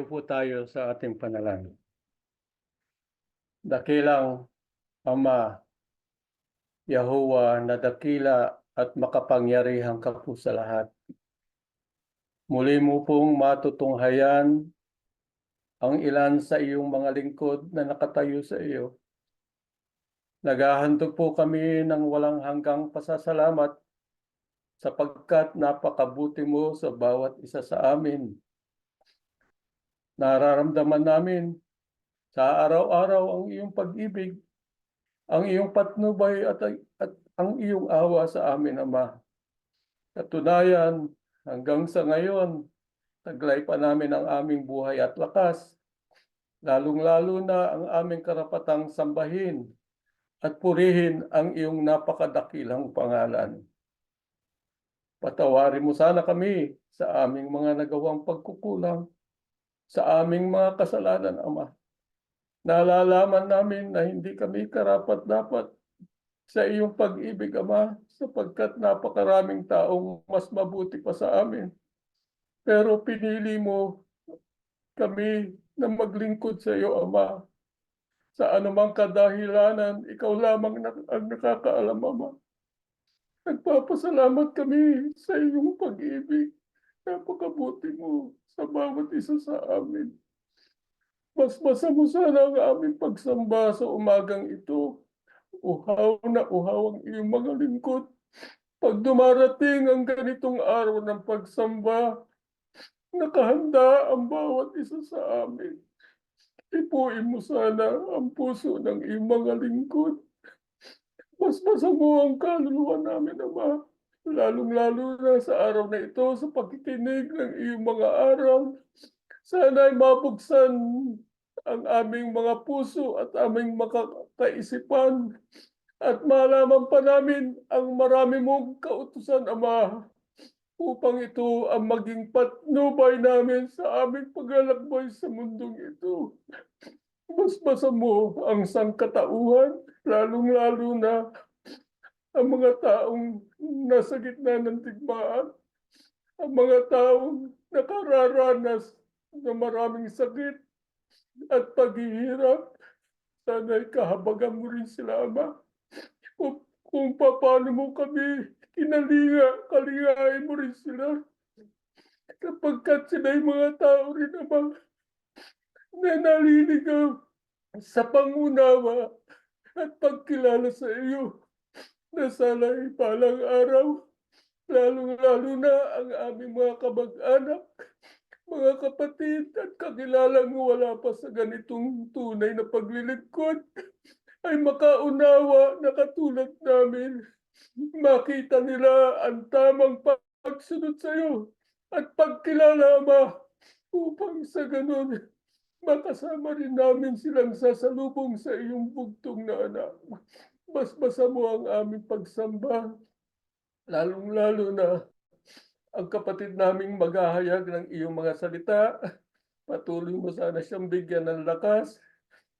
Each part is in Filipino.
po tayo sa ating panalangin. Dakilang Ama, Yahuwa na dakila at makapangyarihang ka po sa lahat. Muli mo pong matutunghayan ang ilan sa iyong mga lingkod na nakatayo sa iyo. Naghahandog po kami ng walang hanggang pasasalamat sapagkat napakabuti mo sa bawat isa sa amin. Nararamdaman namin sa araw-araw ang iyong pag-ibig, ang iyong patnubay at ang iyong awa sa amin, Ama. Katunayan, hanggang sa ngayon, taglay pa namin ang aming buhay at lakas, lalong-lalo na ang aming karapatang sambahin at purihin ang iyong napakadakilang pangalan. Patawarin mo sana kami sa aming mga nagawang pagkukulang, sa aming mga kasalanan, Ama. Nalalaman namin na hindi kami karapat-dapat sa iyong pag-ibig, Ama, sapagkat napakaraming taong mas mabuti pa sa amin. Pero pinili mo kami na maglingkod sa iyo, Ama. Sa anumang kadahilanan, ikaw lamang ang nakakaalam, Ama. Nagpapasalamat kami sa iyong pag-ibig. Napakabuti mo sa bawat isa sa amin. Basbasa mo sana ang aming pagsamba sa umagang ito. Uhaw na uhaw ang iyong mga lingkod. Pag dumarating ang ganitong araw ng pagsamba, nakahanda ang bawat isa sa amin. Ipuin mo sana ang puso ng iyong mga lingkod. Basbasa mo ang kaluluwa namin, Ama. Lalong-lalo na sa araw na ito, sa pakikinig ng iyong mga aral. Sana ay mabuksan ang aming mga puso at aming kaisipan at malaman pa namin ang marami mong kautusan, Ama, upang ito ang maging patnubay namin sa aming paglalakbay sa mundong ito. Basbasa mo ang sangkatauhan, lalong-lalo na ang mga taong nasa gitna ng digmaan, ang mga taong nakararanas ng maraming sakit at paghihirap. Sana'y kahabagan mo rin sila, Ama. Kung paano mo kami kaligayahin mo rin sila. Kapagkat sila'y mga tao rin, Ama, na naliligaw sa pangunawa at pagkilala sa iyo, na sana'y balang araw, lalong-lalo na ang aming mga kamag-anak, mga kapatid at kakilalang wala pa sa ganitong tunay na paglilingkod, ay makaunawa na katulad namin. Makita nila ang tamang pagsunod sa iyo at pagkilala, Ama, upang sa ganun makasama rin namin silang sasalubong sa iyong bugtong na anak. Basbasa mo ang aming pagsamba, lalong-lalo na ang kapatid naming maghahayag ng iyong mga salita. Patuloy mo sana siyang bigyan ng lakas.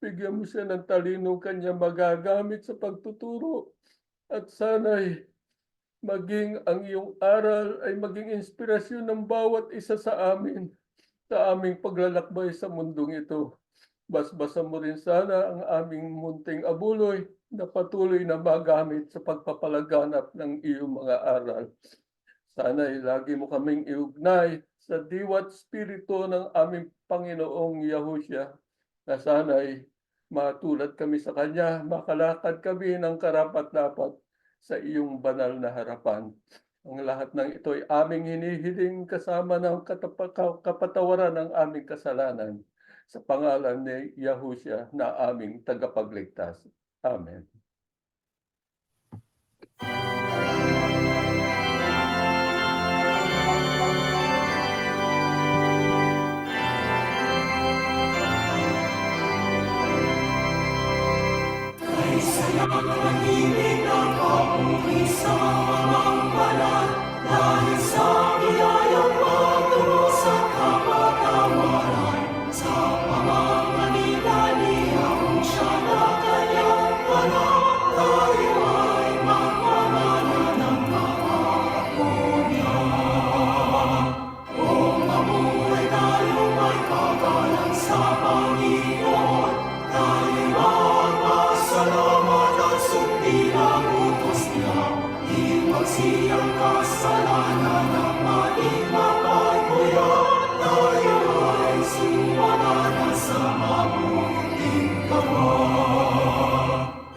Bigyan mo siya ng talinong kanya magagamit sa pagtuturo. At sana'y maging ang iyong aral ay maging inspirasyon ng bawat isa sa amin sa aming paglalakbay sa mundong ito. Basbasa mo rin sana ang aming munting abuloy na patuloy na magamit sa pagpapalaganap ng iyong mga aral. Sana'y lagi mo kaming iugnay sa diwa't spirito ng aming Panginoong Yahushua, na sana'y matulad kami sa Kanya, makalakad kami ng karapat-dapat sa iyong banal na harapan. Ang lahat ng ito ay aming hinihiling kasama ng kapatawaran ng aming kasalanan sa pangalan ni Yahushua na aming tagapagligtas. Amen. Nananahimik ang kapuri sa mga banal, dahil sa biyayang patungo sa kapatawaran. Sa pamamanila ni Yahushua na kanyang banal. siyang kasalanan ng ating mapagkuyan. Tayo ay sumalanan sa mabuting gawa.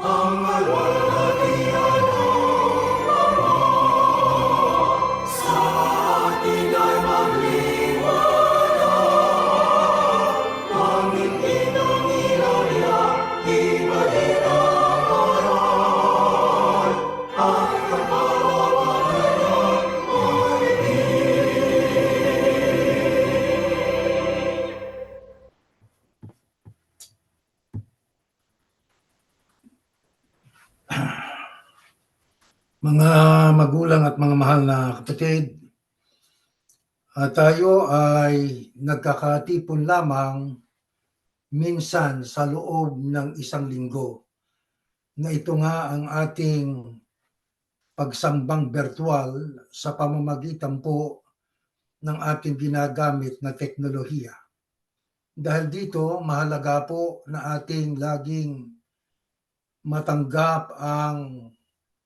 Ang alwalhatian ng Ama sa atin ay magliwanag. Langit din ang ilaw niya, ibahin ang aral. At kapalawanan niya'y Mga magulang at mga mahal na kapatid, tayo ay nagkakatipon lamang minsan sa loob ng isang linggo, na ito nga ang ating pagsambang virtual sa pamamagitan po ng ating ginagamit na teknolohiya. Dahil dito, mahalaga po na ating laging matanggap ang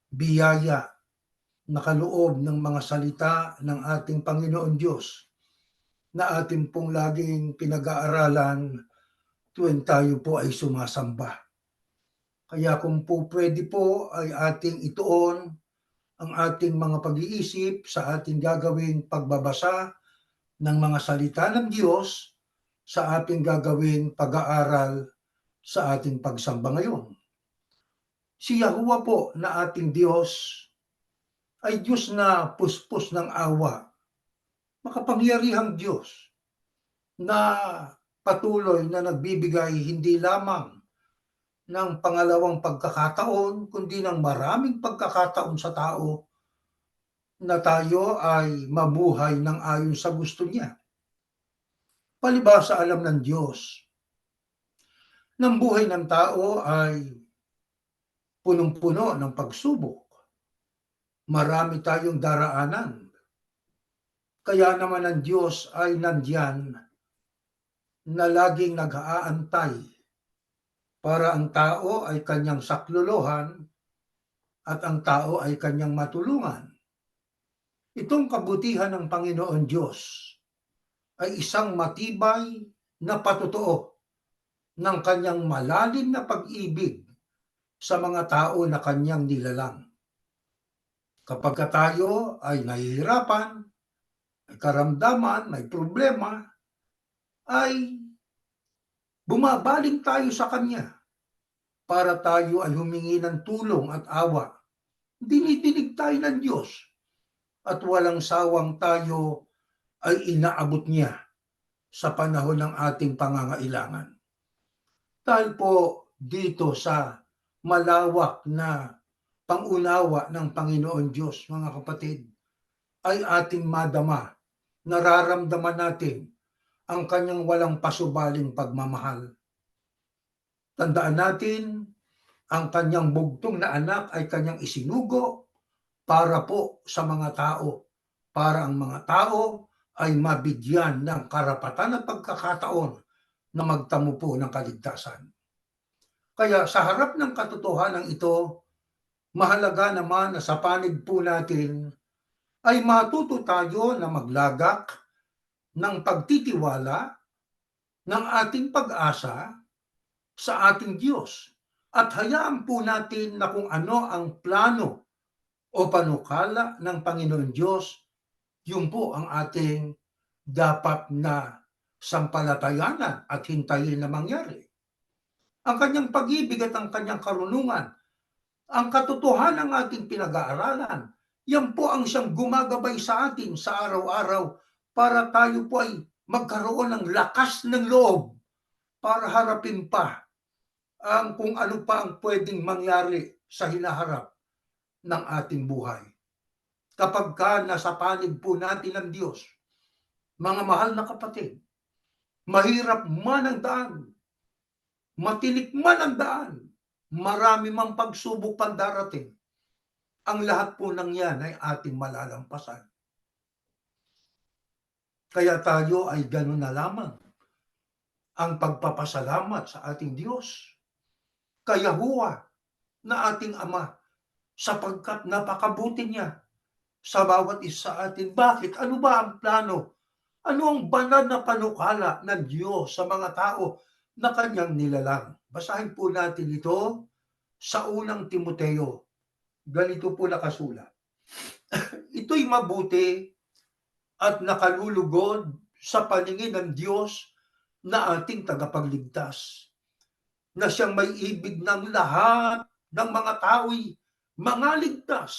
biyaya na kaloob ng mga salita ng ating Panginoon Diyos na ating pong laging pinag-aaralan tuwing tayo po ay sumasamba. Kaya kung po pwede po ay ating ituon ang ating mga pag-iisip sa ating gagawing pagbabasa ng mga salita ng Diyos sa ating gagawing pag-aaral sa ating pagsamba ngayon. Si Yahuwah po na ating Diyos ay Diyos na puspos ng awa, makapangyarihang Diyos na patuloy na nagbibigay hindi lamang ng pangalawang pagkakataon, kundi ng maraming pagkakataon sa tao na tayo ay mabuhay ng ayon sa gusto niya. Palibhasa alam ng Diyos, ng buhay ng tao ay punong-puno ng pagsubok. Marami tayong daraanan. Kaya naman ang Diyos ay nandyan na laging nag-aantay para ang tao ay kanyang saklolohan at ang tao ay kanyang matulungan. Itong kabutihan ng Panginoon Diyos ay isang matibay na patotoo ng kanyang malalim na pag-ibig sa mga tao na kanyang nilalang. Kapag tayo ay nahihirapan, may karamdaman, may problema, ay bumabaling tayo sa Kanya para tayo ay humingi ng tulong at awa. Dinidinig tayo ng Diyos at walang sawang tayo ay inaabot niya sa panahon ng ating pangangailangan. Dahil po dito sa malawak na pangunawa ng Panginoon Diyos, mga kapatid, ay ating madama, nararamdaman natin ang kanyang walang pasubaling pagmamahal. Tandaan natin, ang kanyang bugtong na anak ay kanyang isinugo para po sa mga tao, para ang mga tao ay mabigyan ng karapatan at pagkakataon na magtamo po ng kaligtasan. Kaya sa harap ng katotohanan ito, mahalaga naman na sa panig po natin ay matuto tayo na maglagak ng pagtitiwala ng ating pag-asa sa ating Diyos. At hayaan po natin na kung ano ang plano o panukala ng Panginoon Diyos, yun po ang ating dapat na sampalatayanan at hintayin na mangyari. Ang kanyang pag-ibig at ang kanyang karunungan, ang katotohanan ng ating pinag-aaralan, yan po ang siyang gumagabay sa atin sa araw-araw para tayo po ay magkaroon ng lakas ng loob para harapin pa ang kung ano pa ang pwedeng mangyari sa hinaharap ng ating buhay. Kapag nasa panig po natin ng Diyos, mga mahal na kapatid, mahirap man ang daan, matinik man ang daan, marami mang pagsubok pang darating, ang lahat po ng yan ay ating malalampasan. Kaya tayo ay gano'n na lamang ang pagpapasalamat sa ating Diyos, kay Yahuwah na ating Ama, sapagkat napakabuti niya sa bawat isa sa atin. Bakit? Ano ba ang plano? Ano ang banal na panukala ng Diyos sa mga tao na kanyang nilalang? Basahin po natin ito sa unang Timoteo. Ganito po nakasulat. Ito'y mabuti at nakalulugod sa paningin ng Diyos na ating tagapagligtas, na siyang may ibig ng lahat ng mga tao'y mga ligtas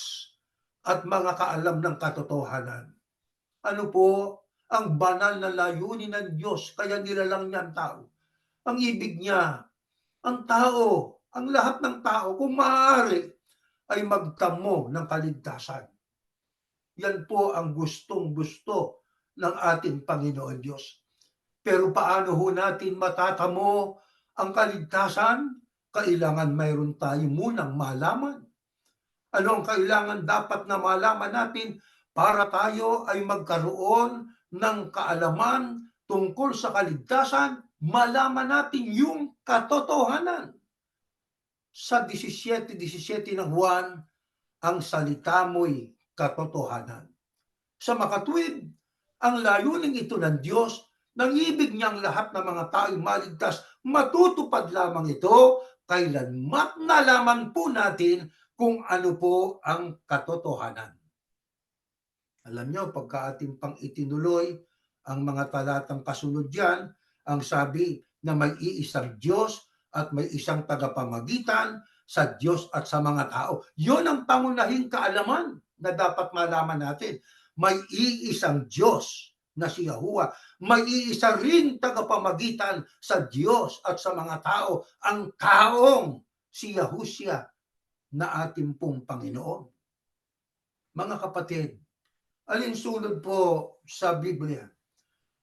at mga kaalam ng katotohanan. Ano po ang banal na layunin ng Diyos kaya nilalang niya ang tao? Ang ibig niya, ang tao, ang lahat ng tao, kung maaari, ay magtamo ng kaligtasan. Yan po ang gustong-gusto ng ating Panginoon Diyos. Pero paano ho natin matatamo ang kaligtasan? Kailangan mayroon tayo munang malaman. Ano ang kailangan dapat na malaman natin para tayo ay magkaroon ng kaalaman tungkol sa kaligtasan? Malaman natin yung katotohanan. Sa 17:17 ng Juan, ang salita mo'y katotohanan. Sa makatuwid, ang layuning ito ng Diyos, nang ibig niyang lahat ng mga tao'y maligtas, matutupad lamang ito kailanmat nalaman po natin kung ano po ang katotohanan. Alam niyo, pagka ating pang itinuloy ang mga talatang kasunod diyan, ang sabi na may iisang Diyos at may isang tagapamagitan sa Diyos at sa mga tao. Yun ang pangunahing kaalaman na dapat malaman natin. May iisang Diyos na si Yahuwah. May iisa rin tagapamagitan sa Diyos at sa mga tao, ang taong si Yahushua na ating pong Panginoon. Mga kapatid, alinsunod po sa Biblia?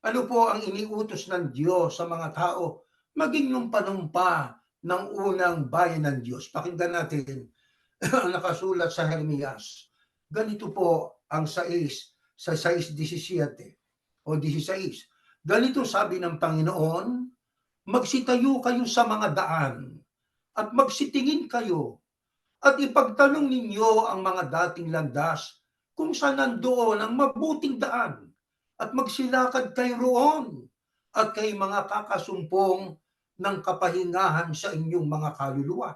Ano po ang iniutos ng Diyos sa mga tao maging yung panumpa ng unang bayan ng Diyos? Pakinggan natin ang nakasulat sa Jeremias. Ganito po ang 6 sa 6:17 o 16. Ganito sabi ng Panginoon, magsitayo kayo sa mga daan at magsitingin kayo at ipagtanong ninyo ang mga dating landas kung saan nandoon ang mabuting daan at magsilakad kayo roon at kay mga kakasumpong ng kapahingahan sa inyong mga kaluluwa.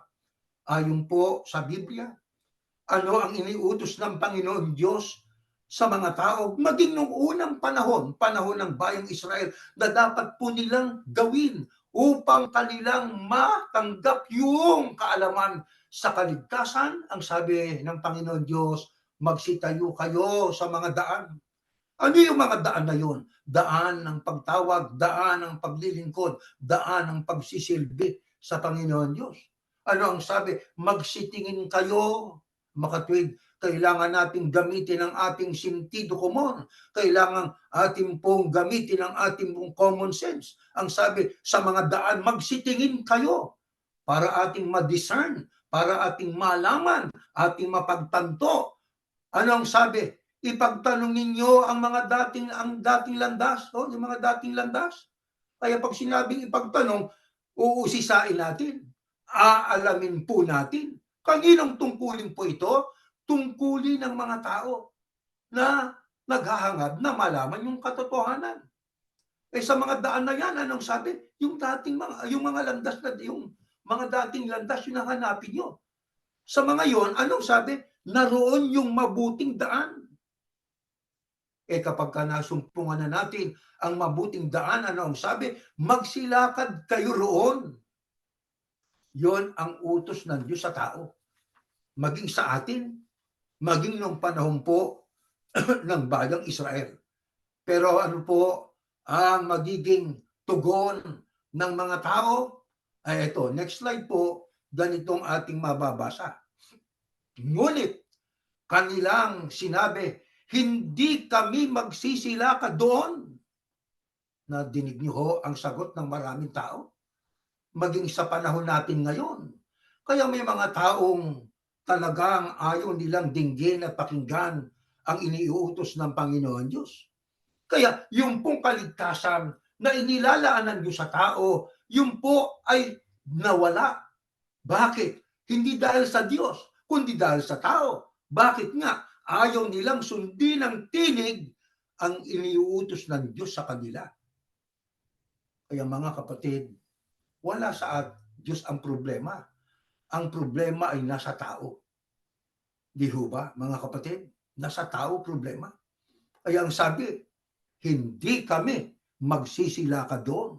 Ayon po sa Biblia, ano ang iniutos ng Panginoon Diyos sa mga tao maging nung unang panahon ng bayang Israel na dapat po nilang gawin upang kanilang matanggap yung kaalaman sa kaligtasan? Ang sabi ng Panginoon Diyos, magsitayo kayo sa mga daan. Ano yung mga daan na yun? Daan ng pagtawag, daan ng paglilingkod, daan ng pagsisilbi sa Panginoon Diyos. Ano ang sabi? Magsitingin kayo, makatwid. Kailangan nating gamitin ang ating sentido komon. Kailangan ating pong gamitin ang ating pong common sense. Ang sabi, sa mga daan, magsitingin kayo para ating ma-discern, para ating malaman, ating mapagtanto. Ano ang sabi? Ipagtanong ninyo ang mga dating landas, yung mga dating landas. Kaya pag sinabing ipagtanong, uusisain natin, aalamin po natin. Kaninong tungkulin po ito? Tungkulin ng mga tao na naghahangad na malaman yung katotohanan. Sa mga daan na yan, anong sabi? Yung mga landas na yung mga dating landas, yung hanapin nyo. Sa mga yon, anong sabi? Naroon yung mabuting daan. Kapag nasumpungan na natin ang mabuting daan, ano ang sabi? Magsilakad kayo roon. Yon ang utos ng Diyos sa tao. Maging sa atin, maging nung panahon po ng bayang Israel. Pero ano po ang magiging tugon ng mga tao? Ay ito, next slide po, ganitong ating mababasa. Ngunit kanilang sinabi, hindi kami magsisilakad doon. Nadinig niyo ho ang sagot ng maraming tao? Maging sa panahon natin ngayon. Kaya may mga taong talagang ayaw nilang dinggin at pakinggan ang iniuutos ng Panginoon Diyos. Kaya yung pong kaligtasan na inilalaan ng Diyos sa tao, yung po ay nawala. Bakit? Hindi dahil sa Diyos, kundi dahil sa tao. Bakit nga? Ayaw nilang sundin ng tinig ang iniuutos ng Diyos sa kanila. Kaya mga kapatid, wala sa Diyos ang problema. Ang problema ay nasa tao. Di ho ba, mga kapatid? Nasa tao problema. Kaya ang sabi, hindi kami magsisilaka doon.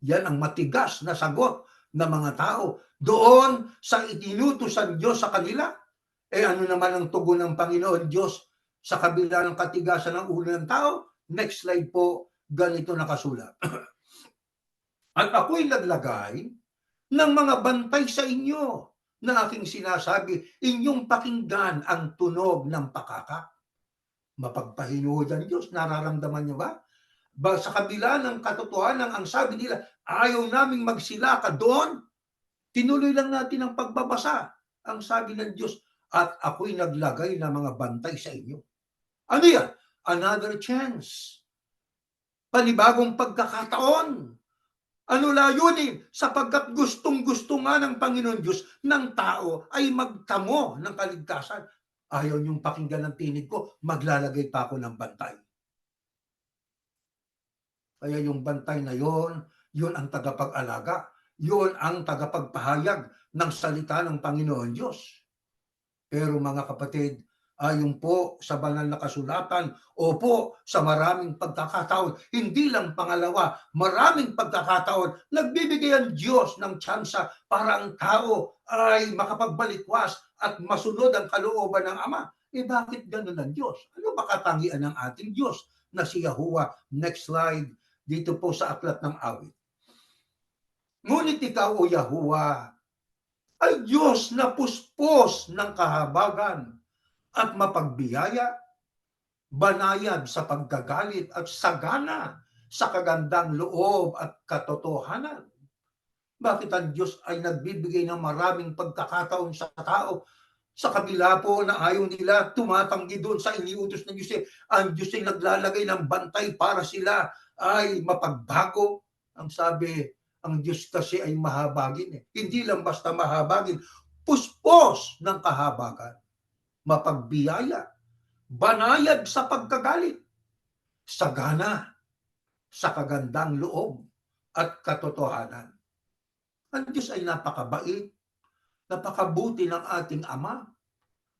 Yan ang matigas na sagot ng mga tao doon sa itinutos ng Diyos sa kanila. Ano naman ang tugon ng Panginoon Diyos sa kabila ng katigasan ng ulo ng tao? Next slide po, ganito nakasulat. At ako'y naglagay ng mga bantay sa inyo na aking sinasabi, inyong pakinggan ang tunog ng pakaka. Mapagpahinuhod ang Diyos, nararamdaman niyo ba? Sa kabila ng katotohanan, ang sabi nila, ayaw naming magsilaka doon, tinuloy lang natin ang pagbabasa. Ang sabi ng Diyos, at ako'y naglagay ng mga bantay sa inyo. Ano yan? Another chance. Panibagong pagkakataon. Ano layunin? Sapagkat gustong-gusto nga ng Panginoon Diyos ng tao ay magtamo ng kaligtasan. Ayaw niyong pakinggan ng tinig ko, maglalagay pa ako ng bantay. Kaya yung bantay na yon, yun ang tagapag-alaga. Yun ang tagapagpahayag ng salita ng Panginoon Diyos. Pero mga kapatid, ayon po sa banal na kasulatan o po sa maraming pagkakataon, hindi lang pangalawa, maraming pagkakataon, nagbibigay ang Diyos ng tsansa para ang tao ay makapagbalikwas at masunod ang kalooban ng Ama. Bakit ganun ang Diyos? Ano ba katangian ng ating Diyos na si Yahuwah? Next slide, dito po sa Aklat ng Awit. Ngunit ikaw, o Yahuwah, ay Diyos na puspos ng kahabagan at mapagbiyaya, banayad sa pagkagalit at sagana sa kagandang loob at katotohanan. Bakit ang Diyos ay nagbibigay ng maraming pagkakataon sa tao? Sa kabila po na ayaw nila tumatanggi doon sa iniutos ng Diyos, ang Diyos ay naglalagay ng bantay para sila ay mapagbago. Ang sabi, ang Diyos kasi ay mahabagin. Hindi lang basta mahabagin, puspos ng kahabagan, mapagbiyaya, banayad sa pagkagalit, sagana sa kagandang loob at katotohanan. Ang Diyos ay napakabait, napakabuti ng ating Ama.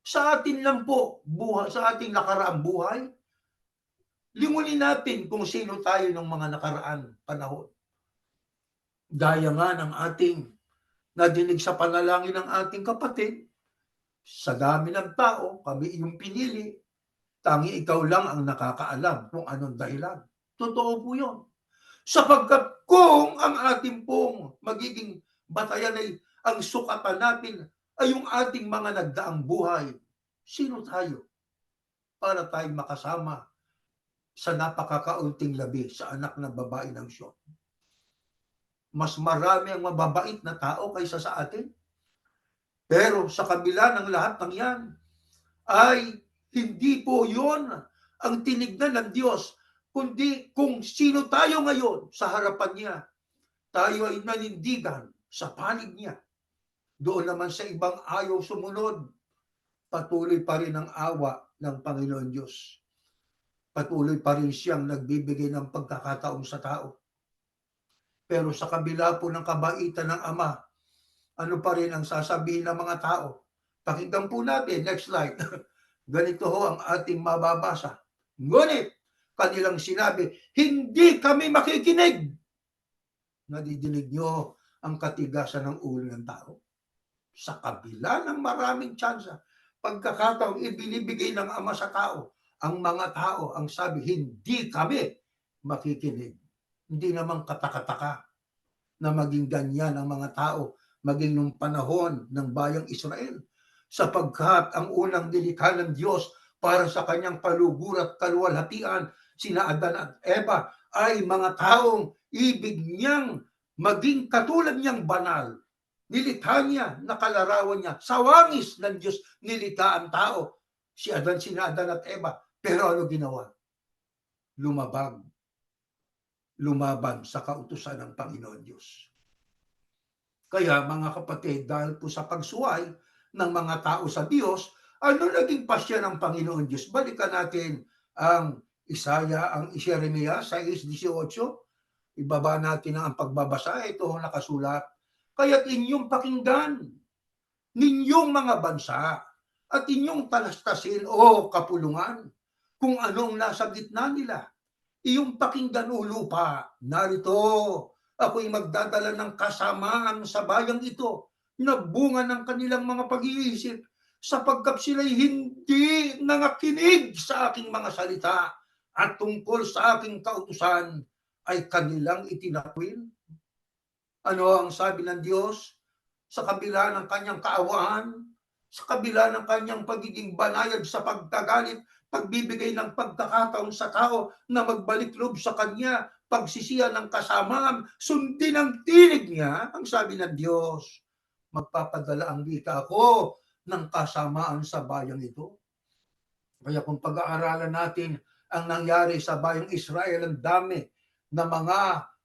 Sa atin lang po, sa ating nakaraang buhay, lingunin natin kung sino tayo ng mga nakaraan panahon. Gaya nga ng ating nadinig sa panalangin ng ating kapatid, sa dami ng tao, kami yung pinili, tangi ikaw lang ang nakakaalam kung anong dahilan. Totoo po yun. Sapagkat kung ang ating pong magiging batayan ay ang sukatan natin ay yung ating mga nagdaang buhay, sino tayo para tayo makasama sa napakakaunting labi sa anak ng babae ng Sion? Mas marami ang mababait na tao kaysa sa atin. Pero sa kabila ng lahat ng yan, ay hindi po yon ang tinignan ng Diyos, kundi kung sino tayo ngayon sa harapan niya. Tayo ay nanindigan sa panig niya. Doon naman sa ibang ayaw sumunod, patuloy pa rin ang awa ng Panginoon Diyos. Patuloy pa rin siyang nagbibigay ng pagkakataon sa tao. Pero sa kabila po ng kabaitan ng Ama, ano pa rin ang sasabihin ng mga tao? Pakinggan po natin, next slide. Ganito ho ang ating mababasa. Ngunit, kanilang sinabi, hindi kami makikinig. Nadidinig nyo ang katigasan ng ulo ng tao? Sa kabila ng maraming tsansa, pagkakataong ibinibigay ng Ama sa tao, ang mga tao, ang sabi, hindi kami makikinig. Hindi naman katakataka na maging ganyan ang mga tao, maging nung panahon ng bayang Israel, sapagkat ang unang nilikha ng Diyos para sa kanyang palugur at kaluwalhatian, sina Adan at Eva, ay mga taong ibig niyang maging katulad niyang banal. Nilikha niya, nakalarawan niya, sa wangis ng Diyos nilikha ang tao. Sina Adan at Eva. Pero ano ginawa? Lumaban sa kautusan ng Panginoon Diyos. Kaya mga kapatid, dahil po sa pagsuway ng mga tao sa Diyos, Ano naging pasya ng Panginoon Diyos? Balikan natin ang ang Jeremiah 6:18. Ibaba natin ang pagbabasa. Ito ang nakasulat. Kaya't inyong pakinggan, ninyong mga bansa, at inyong talastasin o kapulungan kung anong nasa gitna nila. Iyong pakinggan o lupa, narito, ako'y magdadala ng kasamaan sa bayang ito na bunga ng kanilang mga pag-iisip sapagkat sila'y hindi nangakinig sa aking mga salita at tungkol sa aking kautusan ay kanilang itinakwil. Ano ang sabi ng Diyos? Sa kabila ng kanyang kaawaan, sa kabila ng kanyang pagiging banayad sa pagkagalit, pagbibigay ng pagkakataon sa tao na magbalik loob sa kanya, pagsisiya ng kasamaan, sundin ang tinig niya, ang sabi ng Diyos, magpapadala ang wika ako ng kasamaan sa bayang ito. Kaya kung pag-aaralan natin ang nangyari sa bayang Israel, ang dami na mga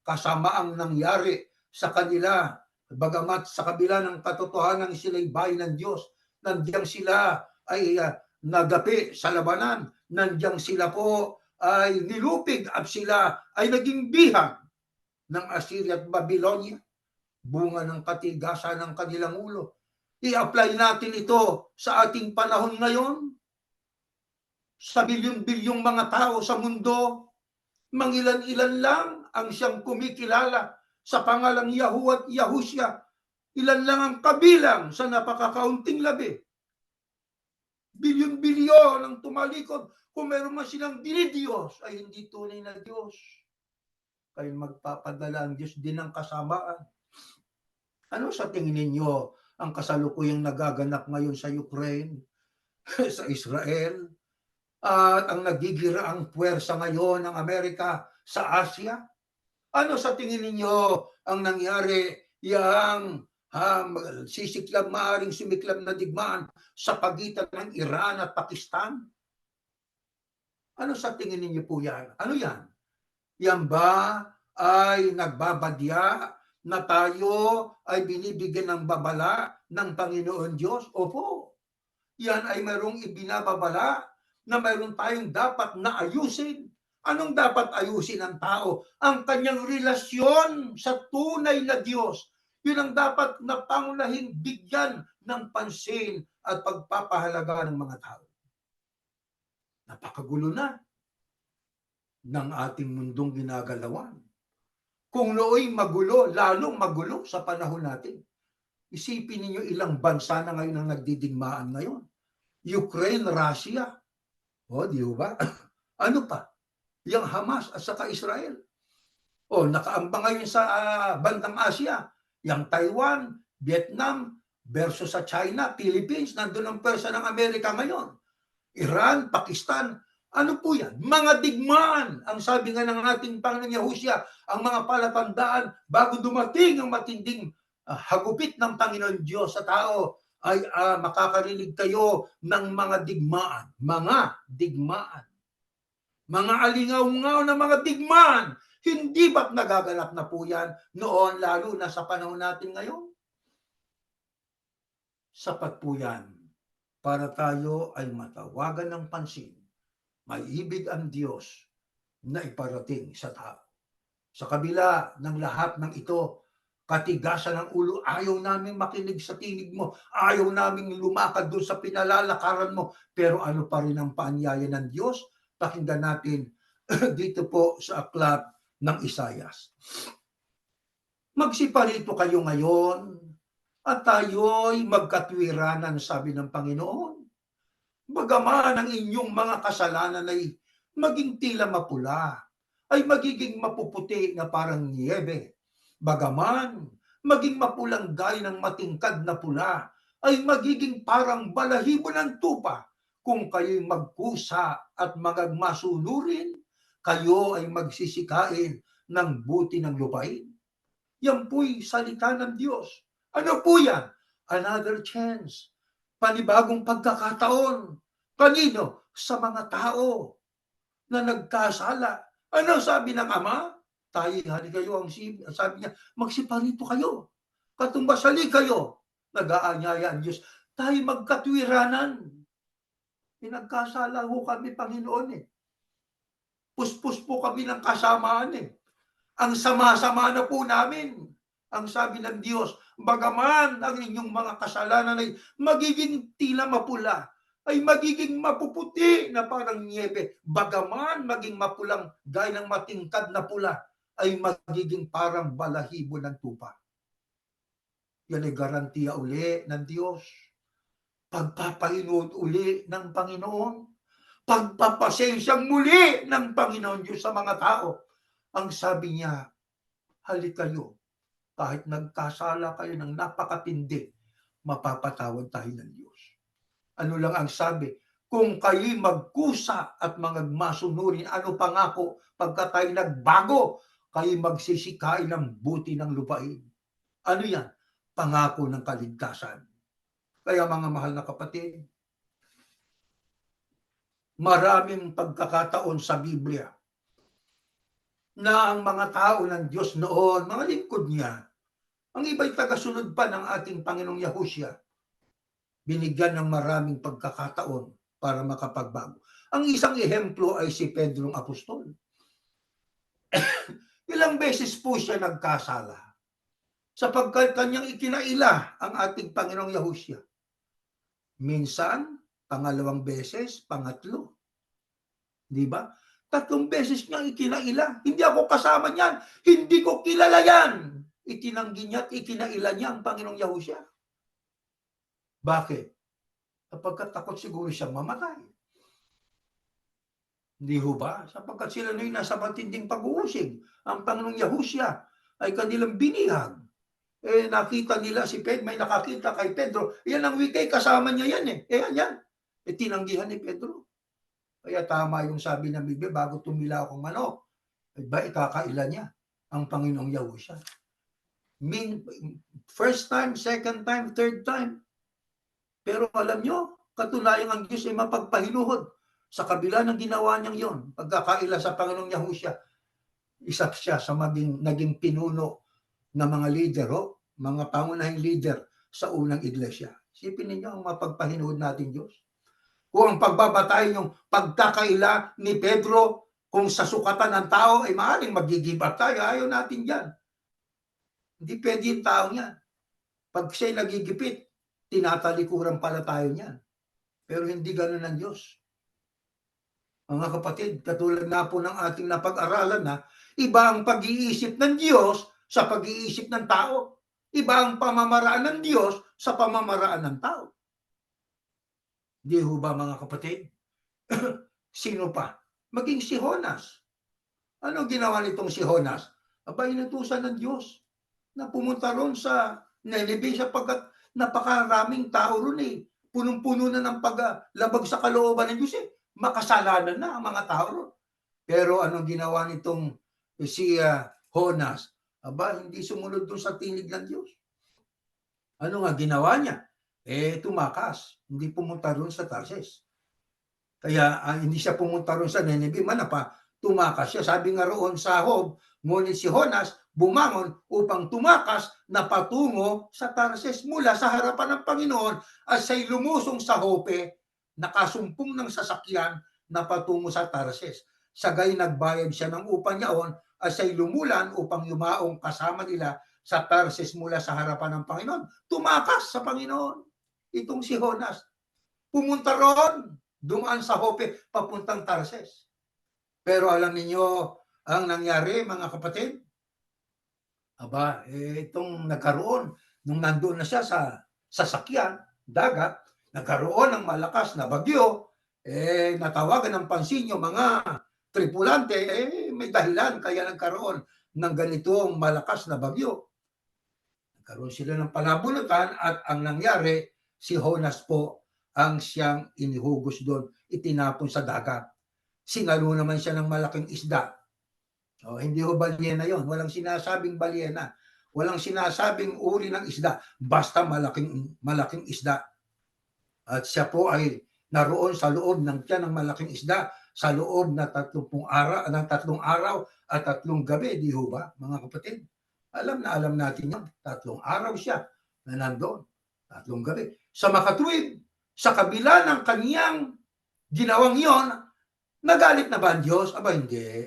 kasamaang nangyari sa kanila, bagamat sa kabila ng katotohanan sila'y bayan ng Diyos, nandiyan sila ay nagapi sa labanan, nandiyan sila po ay nilupig at sila ay naging bihag ng Assyria at Babylonia, bunga ng katigasan ng kanilang ulo. I-apply natin ito sa ating panahon ngayon, sa bilyon-bilyong mga tao sa mundo, mangilan-ilan lang ang siyang kumikilala sa pangalang Yahu at Yahusya. Ilan lang ang kabilang sa napakakaunting labi. Bilyon-bilyon ang tumalikod. Kung meron man silang dinidiyos, ay hindi tunay na Diyos. Kaya magpapadala ang Diyos din ng kasamaan. Ano sa tingin ninyo ang kasalukuyang nagaganap ngayon sa Ukraine, sa Israel, at ang nagigiraang puwersa ngayon ng Amerika sa Asia? Ano sa tingin ninyo ang nangyari yang sisiklab, maaring sumiklab na digmaan sa pagitan ng Iran at Pakistan? Ano sa tingin ninyo po yan? Ano yan? Yan ba ay nagbabadya na tayo ay binibigyan ng babala ng Panginoon Diyos? Opo. Yan ay mayroong ibinababala na mayroon tayong dapat na ayusin. Anong dapat ayusin ng tao? Ang kanyang relasyon sa tunay na Diyos. Yun ang dapat na pangunahing bigyan ng pansin at pagpapahalaga ng mga tao. Napakagulo na ng ating mundong ginagalawan. Kung nooy magulo, lalong magulo sa panahon natin. Isipin ninyo ilang bansa na ngayon ang nagdidigmaan ngayon. Ukraine, Russia. O, di ba? Ano pa? Yang Hamas at saka Israel. O, nakaambang ngayon sa bandang Asia. Yang Taiwan, Vietnam, versus sa China, Philippines, nandun ang pwersa ng Amerika ngayon. Iran, Pakistan, ano po yan? Mga digmaan. Ang sabi nga ng ating Panginoon Yahusya, ang mga palatandaan bago dumating ang matinding hagupit ng Panginoon Diyos sa tao ay makakarinig kayo ng mga digmaan. Mga digmaan. Mga alingaw-ngaw na mga digmaan. Hindi ba't nagaganap na po yan noon, lalo na sa panahon natin ngayon? Sapat po yan para tayo ay matawagan ng pansin. May ibig ang Diyos na iparating sa tao. Sa kabila ng lahat ng ito, katigasan ng ulo, ayaw namin makinig sa tinig mo, ayaw namin lumakad doon sa pinalalakaran mo, pero ano pa rin ang paanyaya ng Diyos? Pakinggan natin dito po sa aklat ng Isayas. Magsiparito kayo ngayon at tayo'y magkatwiranan, sabi ng Panginoon. Bagaman ang inyong mga kasalanan ay maging tila mapula, ay magiging mapuputi na parang niyebe. Bagaman maging mapulang gaya ng matingkad na pula, ay magiging parang balahibo ng tupa. Kung kayo'y magkusa at magmasunurin, kayo ay magsisikain ng buti ng lupain. Yan po'y salita ng Diyos. Ano po yan? Another chance. Panibagong pagkakataon. Kanino? Sa mga tao na nagkasala. Ano sabi ng Ama? Tayo, hali kayo, sabi niya, magsiparito kayo. Katumbasali kayo. Nag-aanyaya ang Diyos. Tayo magkatwiranan. Pinagkasala ho kami, Panginoon eh. Puspos po kami ng kasamaan eh. Ang sama-sama na po namin. Ang sabi ng Diyos, bagaman ang inyong mga kasalanan ay magiging tila mapula, ay magiging mapuputi na parang niebe, bagaman maging mapulang gaya ng matingkad na pula, ay magiging parang balahibo ng tupa. Yan ay garantiya uli ng Diyos. Pagpapahinood uli ng Panginoon. Pagpapasensyang muli ng Panginoon Diyos sa mga tao. Ang sabi niya, halik kayo, kahit nagkasala kayo ng napakatindi, mapapatawad tayo ng Diyos. Ano lang ang sabi? Kung kayo'y magkusa at masunurin, ano pangako? Pagka tayo nagbago, kayo'y magsisikain ng buti ng lupain. Ano yan? Pangako ng kaligtasan. Kaya mga mahal na kapatid, maraming pagkakataon sa Biblia na ang mga tao ng Diyos noon, mga lingkod niya, ang iba'y tagasunod pa ng ating Panginoong Yahushua, binigyan ng maraming pagkakataon para makapagbago. Ang isang ehemplo ay si Pedrong Apostol. Ilang beses po siya nagkasala sapagkat kanyang ikinaila ang ating Panginoong Yahushua. Minsan, pangalawang beses, pangatlo. Di ba? 3 beses niyang ikinaila. Hindi ako kasama niyan. Hindi ko kilala yan. Itinanggi niya at ikinaila niya ang Panginoong Yahushua. Bakit? Sapagkat takot siguro siyang mamatay. Hindi ho ba? Sapagkat sila na'y nasa matinding pag-uusig. Ang Panginoong Yahushua ay kanilang binihag. Nakita nila si Pedro, may nakakita kay Pedro. Yan ang wikay, kasama niya yan eh. Yan. Tinanggihan ni Pedro. Kaya tama yung sabi ng Biblia, bago tumila akong manok, ba ikakaila niya ang Panginoong Yahushua. First time, second time, third time. Pero alam nyo, katunayan ang Diyos ay mapagpahinuhod. Sa kabila ng ginawa niyang yon, pagkakaila sa Panginoong Yahushua, isa siya sa naging pinuno na mga leader, mga pangunahing leader sa unang iglesia. Isipin ninyo ang mapagpahinuhod natin Diyos. Kung ang pagbabatay yung pagkakaila ni Pedro, kung sa sukatan ng tao ay maaaring mag-give up tayo, ayaw natin yan. Hindi pwede yung tao niyan. Pag siya'y nagigipit, tinatalikuran pala tayo niyan. Pero hindi ganoon ang Diyos. Mga kapatid, katulad na po ng ating napag-aralan na, iba ang pag-iisip ng Diyos sa pag-iisip ng tao. Iba ang pamamaraan ng Diyos sa pamamaraan ng tao. Di ho ba mga kapatid? Sino pa? Maging si Jonas. Ano ginawa nitong si Jonas? Aba, inutusan ng Diyos na pumunta ron sa Nineveh sapagkat napakaraming tao ron eh. Punong-puno na ng paglabag sa kalooban ng Diyos eh. Makasalanan na ang mga tao ron. Pero anong ginawa nitong si Jonas? Aba, hindi sumunod doon sa tinig ng Diyos. Ano nga ginawa niya? Tumakas. Hindi pumunta doon sa Tarsis. Kaya hindi siya pumunta roon sa Nineveh, tumakas siya. Sabi nga roon sa Job, ngunit si Jonas bumangon upang tumakas na patungo sa Tarsis mula sa harapan ng Panginoon at siya'y lumusong sa Jope, nakasumpong ng sasakyan na patungo sa Tarsis. Sagay nagbayad siya ng upa niyaon at siya'y lumulan upang yumaong kasama nila sa Tarsis mula sa harapan ng Panginoon. Tumakas sa Panginoon. Itong si Jonas. Pumunta roon, dumaan sa Jope, papuntang Tarsis. Pero alam niyo ang nangyari, mga kapatid? Aba, itong nagkaroon, nung nandoon na siya sa sasakyan, dagat, nagkaroon ng malakas na bagyo, natawagan ng pansin yung mga tripulante, may dahilan kaya nagkaroon ng ganitong malakas na bagyo. Nagkaroon sila ng panabunutan at ang nangyari, si Jonas po ang siyang inihugos doon, itinapon sa dagat. Sinalo naman siya ng malaking isda. Hindi ho balyena yon. Walang sinasabing balyena. Walang sinasabing uri ng isda. Basta malaking isda. At siya po ay naroon sa loob ng tiyan ng malaking isda sa loob na 3 araw at 3 gabi. Di ho ba, mga kapatid? Alam natin yun. 3 araw siya na nandoon. 3 gabi. Sa makatuwid, sa kabila ng kaniyang ginawang yon, nagalit na ba ang Diyos? Aba, hindi.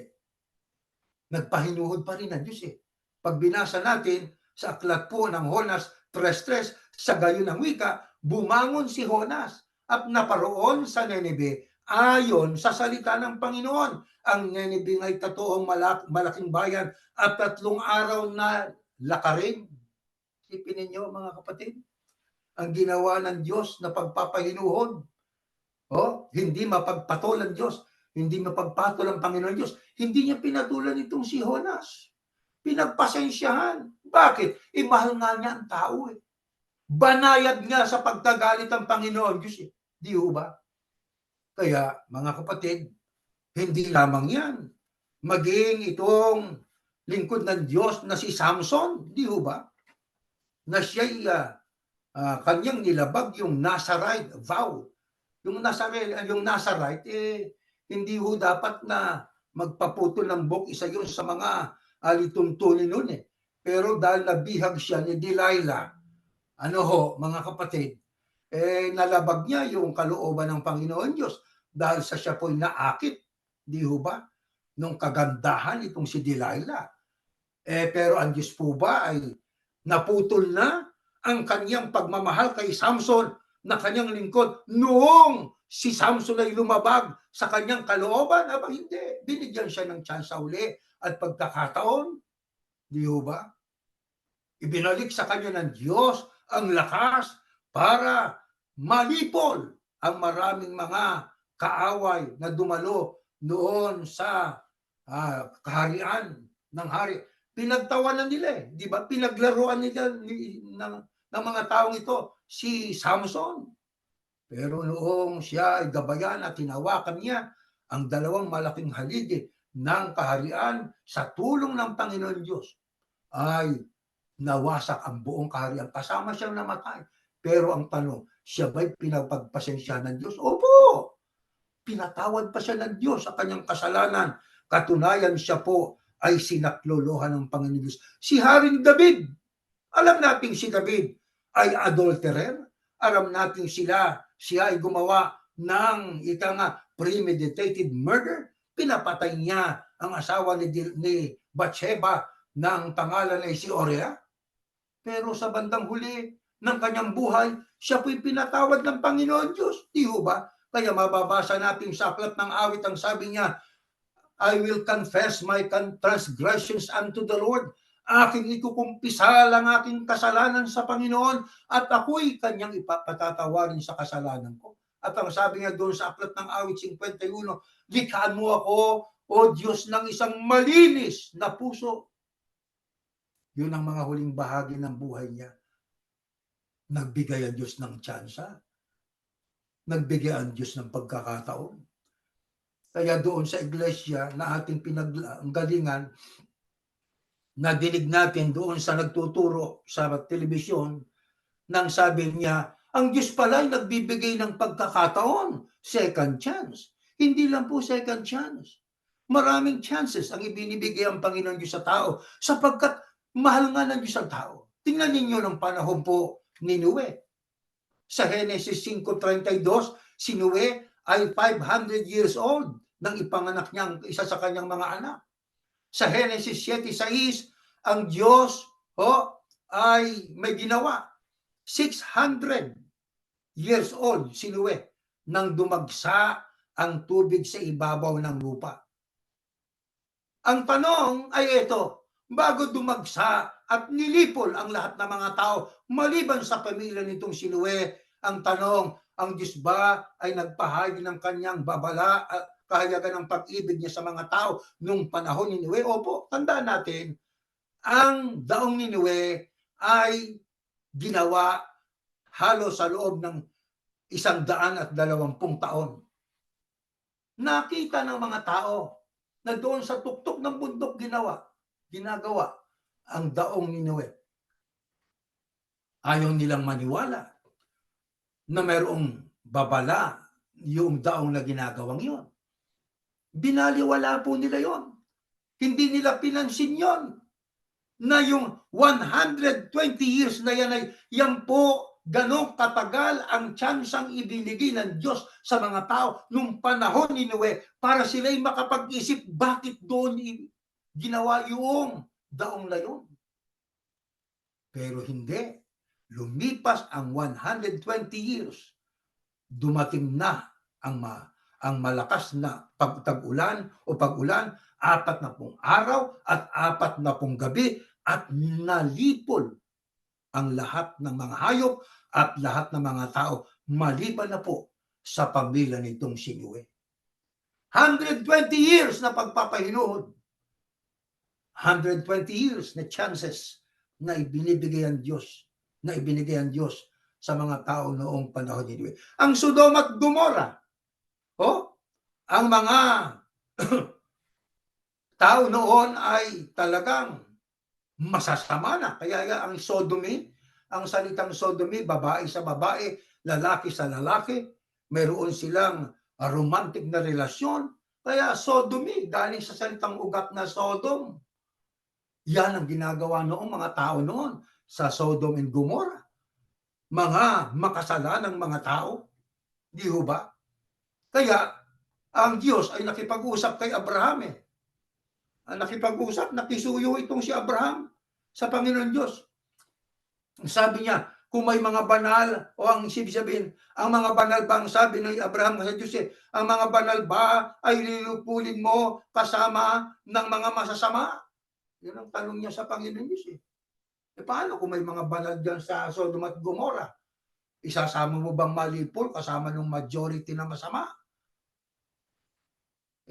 Nagpahinuhod pa rin ang Diyos eh. Pag binasa natin sa aklat po ng Honas 3:3, sa gayon ng wika, bumangon si Honas at naparoon sa Nineve ayon sa salita ng Panginoon. Ang Nineve ay totoong malaking bayan at 3 araw na lakarin. Isipin ninyo mga kapatid, ang ginawa ng Diyos na pagpapahinuhod. Hindi mapagpatol ang Diyos, hindi mapagpatol ang Panginoon Diyos. Hindi niya pinatulan itong si Jonas. Pinagpasensyahan. Bakit? Mahal nga niya ang tao eh. Banayad nga sa pagkagalit ang Panginoon Diyos eh. Di ba? Kaya mga kapatid, hindi lamang yan. Maging itong lingkod ng Diyos na si Samson, di ba? Na siya'y kanyang nilabag yung Nazarite vow. Yung Nazarite, hindi ho dapat na magpaputol ng buhok, isa yun sa mga alituntunin nun eh. Pero dahil nabihag siya ni Delilah, mga kapatid, nalabag niya yung kalooban ng Panginoon Diyos dahil sa siya po'y naakit, di ho ba? Nung kagandahan itong si Delilah. Pero ang Diyos po ba ay naputol na ang kanyang pagmamahal kay Samson na kanyang lingkod noong si Samson ay lumabag sa kanyang kalooban? Aba hindi. Binigyan siya ng tsansa uli at pagkakataon. Di ba? Ibinalik sa kanya ng Diyos ang lakas para malipol ang maraming mga kaaway na dumalo noon sa kaharian ng hari. Pinagtawanan nila eh. Di ba? Pinaglaruan nila ng mga taong ito si Samson. Pero noong siya ay gabayan at hinawakan niya ang 2 malaking haligi ng kaharian sa tulong ng Panginoon Diyos, ay nawasak ang buong kaharian. Kasama siyang namatay. Pero ang tanong, siya ba'y pinagpagpasensya ng Diyos? Opo! Pinatawad pa siya ng Diyos sa kanyang kasalanan. Katunayan siya po ay sinaklolohan ng Panginoon Diyos. Si Haring David, alam natin si David ay adulterer. Alam natin siya ay gumawa ng premeditated murder. Pinapatay niya ang asawa ni Bathsheba ng pangalan ay si Uriah. Pero sa bandang huli ng kanyang buhay, siya po'y pinatawad ng Panginoon Diyos. Di ba? Kaya mababasa natin sa aklat ng awit, ang sabi niya, I will confess my transgressions unto the Lord. Aking ikukumpisal ang aking kasalanan sa Panginoon at ako'y kanyang ipapatatawarin sa kasalanan ko. At ang sabi niya doon sa aklat ng awit 51, likhaan mo ako, O Diyos, ng isang malinis na puso. Yun ang mga huling bahagi ng buhay niya. Nagbigay ang Diyos ng tsansa. Nagbigay ang Diyos ng pagkakataon. Kaya doon sa iglesia na ating pinanggalingan, nadinig natin doon sa nagtuturo sa telebisyon, nang sabi niya, ang Diyos pala ay nagbibigay ng pagkakataon, second chance. Hindi lang po second chance. Maraming chances ang ibinibigay ang Panginoon Diyos sa tao sapagkat mahal nga ng Diyos ang tao. Tingnan ninyo ng panahon po ni Noe. Sa Genesis 5:32, si Noe ay 500 years old nang ipanganak niya isa sa kanyang mga anak. Sa Genesis 7:6, ang Diyos ay may ginawa. 600 years old si Noe nang dumagsa ang tubig sa ibabaw ng lupa. Ang tanong ay ito, bago dumagsa at nilipol ang lahat ng mga tao, maliban sa pamilya nitong si Noe, ang tanong, ang Diyos ba ay nagpahagi ng kanyang babala at kahayagan ng pag-ibig niya sa mga tao nung panahon ni Noe? Opo, tandaan natin, ang daong ni Noe ay ginawa halos sa loob ng 120 taon. Nakita ng mga tao na doon sa tuktok ng bundok ginagawa ang daong ni Noe. Ayaw nilang maniwala na mayroong babala yung daong na ginagawang yon. Binaliwala po nila yon. Hindi nila pinansin yon. Na yung 120 years na yan ay yan po ganong katagal ang tsansang ibinigay ng Diyos sa mga tao nung panahon ni Noe para sila'y makapag-isip bakit doon ginawa yung daong na yun. Pero hindi. Lumipas ang 120 years, dumating na ang malakas na pag-ulan, 40 araw at 40 gabi at nalipol ang lahat ng mga hayop at lahat ng mga tao maliban na po sa pamilya nitong si Noe. 120 years na pagpapahinuhod. 120 years na chances na ibinigay ang Diyos sa mga tao noong panahon ni Noe. Ang Sodom at Gomorrah, ang mga tao noon ay talagang masasama na. Kaya ang sodomy, ang salitang sodomy, babae sa babae, lalaki sa lalaki, mayroon silang romantic na relasyon. Kaya sodomy, galing sa salitang ugat na Sodom. Yan ang ginagawa noong mga tao noon sa Sodom and Gomorrah. Mga makasalanang mga tao. Di ho ba? Kaya ang Diyos ay nakipag-usap kay Abraham nakisuyo itong si Abraham sa Panginoon Diyos. Sabi niya, kung may mga banal, o ang sabihin, ang mga banal ba ang sabi ng Abraham sa Diyos ang mga banal ba ay lilupulin mo kasama ng mga masasama? Yan ang tanong niya sa Panginoon Diyos paano kung may mga banal dyan sa Sodom at Gomorrah? Isasama mo bang malipol kasama ng majority na masama?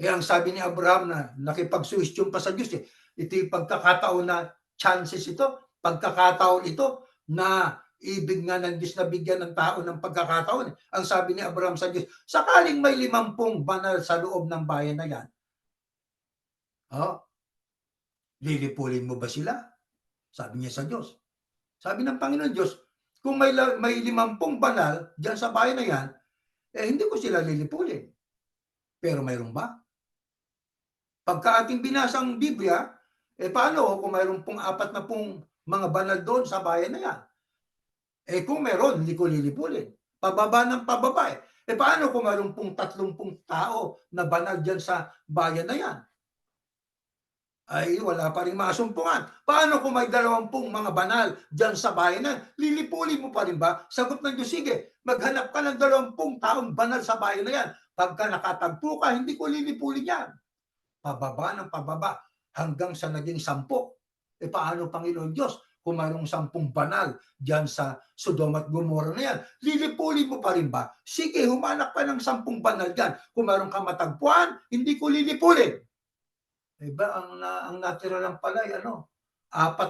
Ang sabi ni Abraham na nakipag-suwestiyon pa sa Diyos ito yung pagkakataon na chances ito, pagkakataon ito na ibig nga ng Diyos na bigyan ng tao ng pagkakataon. Ang sabi ni Abraham sa Diyos, sakaling may 50 banal sa loob ng bayan na yan, lilipulin mo ba sila? Sabi niya sa Diyos. Sabi ng Panginoon Diyos, kung may 50 banal dyan sa bayan na yan, hindi ko sila lilipulin. Pero mayroon ba? Pagka ating binasang Biblia, paano kung mayroon pong 40 mga banal doon sa bayan na yan? Kung meron, hindi ko lilipulin. Pababa ng pababa paano kung mayroon pong 30 tao na banal dyan sa bayan na yan? Ay wala pa rin masumpungan. Paano kung may 20 mga banal dyan sa bayan na, lilipulin mo pa rin ba? Sagot ng Diyos, sige, maghanap ka ng 20 taong banal sa bayan na yan. Pagka nakatagpo ka, hindi ko lilipulin yan. Pababa ng pababa hanggang sa naging 10. Paano, Panginoon Diyos, kung mayroong 10 banal dyan sa Sodom at Gomorrah na yan, lilipulin mo pa rin ba? Sige, humanap ka ng 10 banal dyan. Kung mayroong ka matagpuan, hindi ko lilipulin. Ang natira lang pala 4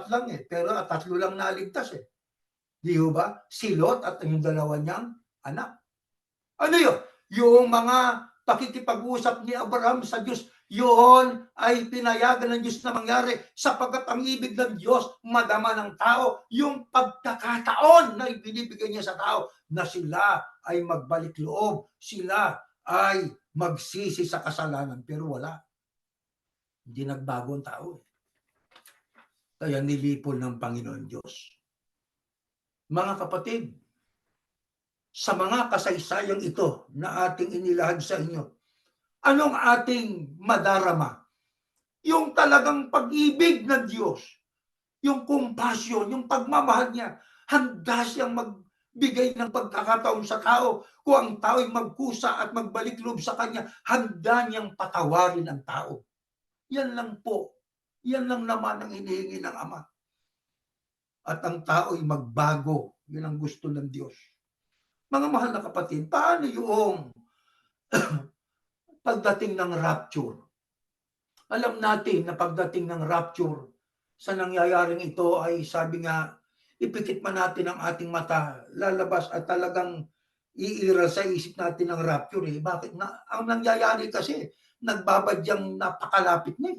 lang pero 3 lang naligtas Di ba? Si Lot at yung 2 niyang anak. Ano yun? Yung mga pakikipag-usap ni Abraham sa Diyos, yun ay pinayagan ng Diyos na mangyari sapagkat ang ibig ng Diyos madama ng tao yung pagkakataon na ibinibigay niya sa tao na sila ay magbalik loob, sila ay magsisi sa kasalanan, pero wala. Hindi nagbago ang tao Kaya nilipol ng Panginoon Diyos. Mga kapatid, sa mga kasaysayang ito na ating inilahad sa inyo, anong ating madarama? Yung talagang pag-ibig ng Diyos, yung compassion, yung pagmamahal niya, handa siyang magbigay ng pagkakataon sa tao. Kung ang tao ay magkusa at magbalik loob sa kanya, handa niyang patawarin ang tao. Yan lang po. Yan lang naman ang hinihingi ng Ama. At ang tao ay magbago. Yan ang gusto ng Diyos. Mga mahal na kapatid, paano yung pagdating ng rapture? Alam natin na pagdating ng rapture, sa nangyayaring ito ay sabi nga, ipikit man natin ang ating mata, lalabas at talagang iiral sa isip natin ang rapture. Bakit? Ang nangyayari kasi, nagbabadyang napakalapit na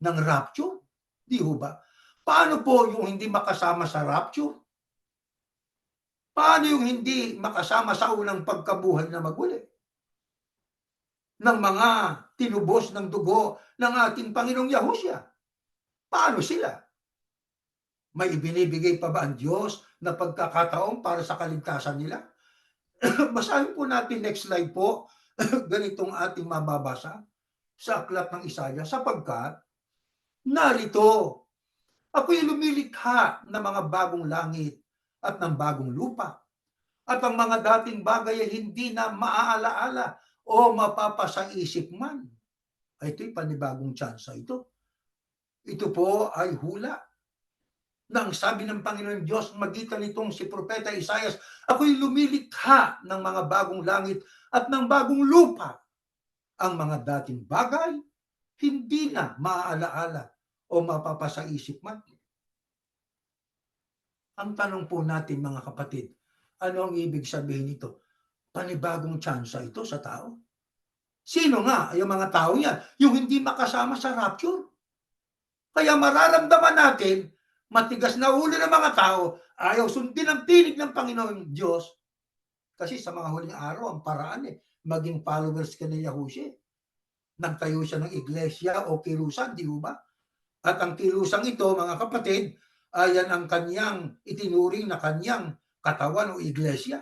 ng rapture. Di ho ba? Paano po yung hindi makasama sa rapture? Paano yung hindi makasama sa unang pagkabuhay na maguli? Ng mga tinubos ng dugo ng ating Panginoong Yahushua. Paano sila? May ibinibigay pa ba ang Diyos na pagkakataon para sa kaligtasan nila. Basahin po natin, next slide po. Ganitong ating mababasa sa aklat ng Isaya, sapagkat narito, ako'y lumilikha ng mga bagong langit at ng bagong lupa, at ang mga dating bagay ay hindi na maaalaala o mapapasa-isip man. Ay, ito'y panibagong tsansa ito. Ito po ay hula na ang sabi ng Panginoon Diyos magitan nitong si Propeta Isaias, ako'y lumilikha ng mga bagong langit at ng bagong lupa. Ang mga dating bagay, hindi na maaalaala o mapapasa-isip man. Ang tanong po natin, mga kapatid, ano ang ibig sabihin nito? Panibagong tsansa ito sa tao? Sino nga yung mga tao yan? Yung hindi makasama sa rapture. Kaya mararamdaman natin, matigas na ulo ng mga tao, ayaw sundin ang tinig ng Panginoon Diyos. Kasi sa mga huling araw, ang paraan maging followers ka ni Yahushua. Nagtayo siya ng iglesia o kilusan, di ba? At ang kilusang ito, mga kapatid, ayan ang kanyang itinuring na kanyang katawan o iglesia.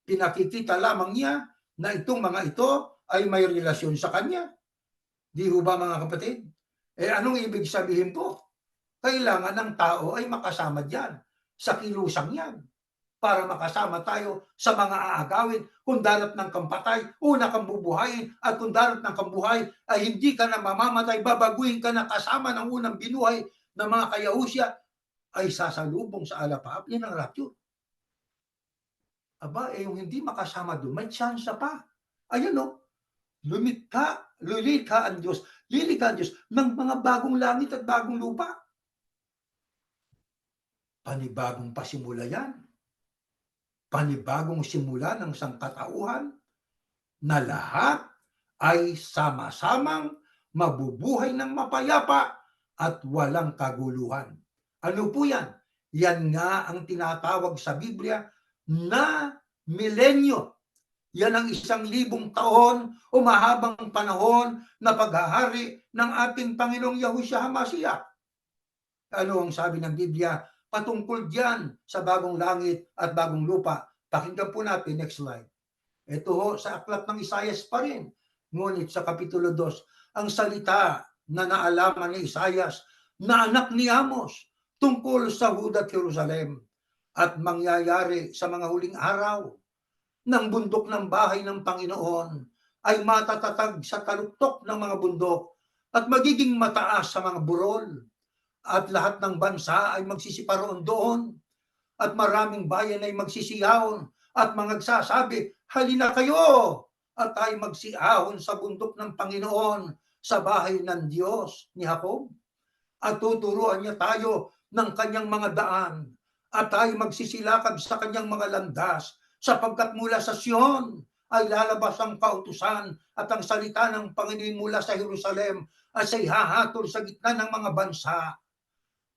Pinakikita lamang niya na itong mga ito ay may relasyon sa kanya. Di ba, mga kapatid? Anong ibig sabihin po? Kailangan ng tao ay makasama diyan sa kilusang yan para makasama tayo sa mga aagawin. Kung darat ng kampatay, una kang bubuhayin, at kung darat ng kambuhay ay hindi ka na mamamatay, babaguhin ka na kasama ng unang binuhay ng mga kayahusya, ay sasalubong sa alapaap. Yan ang rapture. Aba, yung hindi makasama doon, may tsansa pa. Ayan lilikha ang Diyos ng mga bagong langit at bagong lupa. Panibagong pasimula yan. Panibagong simula ng sangkatauhan na lahat ay sama-samang mabubuhay ng mapayapa at walang kaguluhan. Ano po yan? Yan nga ang tinatawag sa Biblia na milenyo. Yan ang 1,000 taon o mahabang panahon na paghahari ng ating Panginoong Yahushua HaMashiach. Ano ang sabi ng Biblia patungkol diyan sa bagong langit at bagong lupa? Pakinggan po natin, next slide. Ito sa aklat ng Isaias pa rin. Ngunit sa Kapitulo 2, ang salita na naalaman ni Isaias na anak ni Amos tungkol sa Huda at Jerusalem at mangyayari sa mga huling araw ng bundok ng bahay ng Panginoon ay matatatag sa taluktok ng mga bundok at magiging mataas sa mga burol, at lahat ng bansa ay magsisiparoon doon, at maraming bayan ay magsisiyahon at magsasabi, halina kayo at ay magsiyahon sa bundok ng Panginoon, sa bahay ng Diyos ni Jacob, at tuturuan niya tayo ng kanyang mga daan, at ay magsisilakad sa kanyang mga landas, sapagkat mula sa Sion ay lalabas ang kautusan at ang salita ng Panginoon mula sa Jerusalem at siya'y hahatol sa gitna ng mga bansa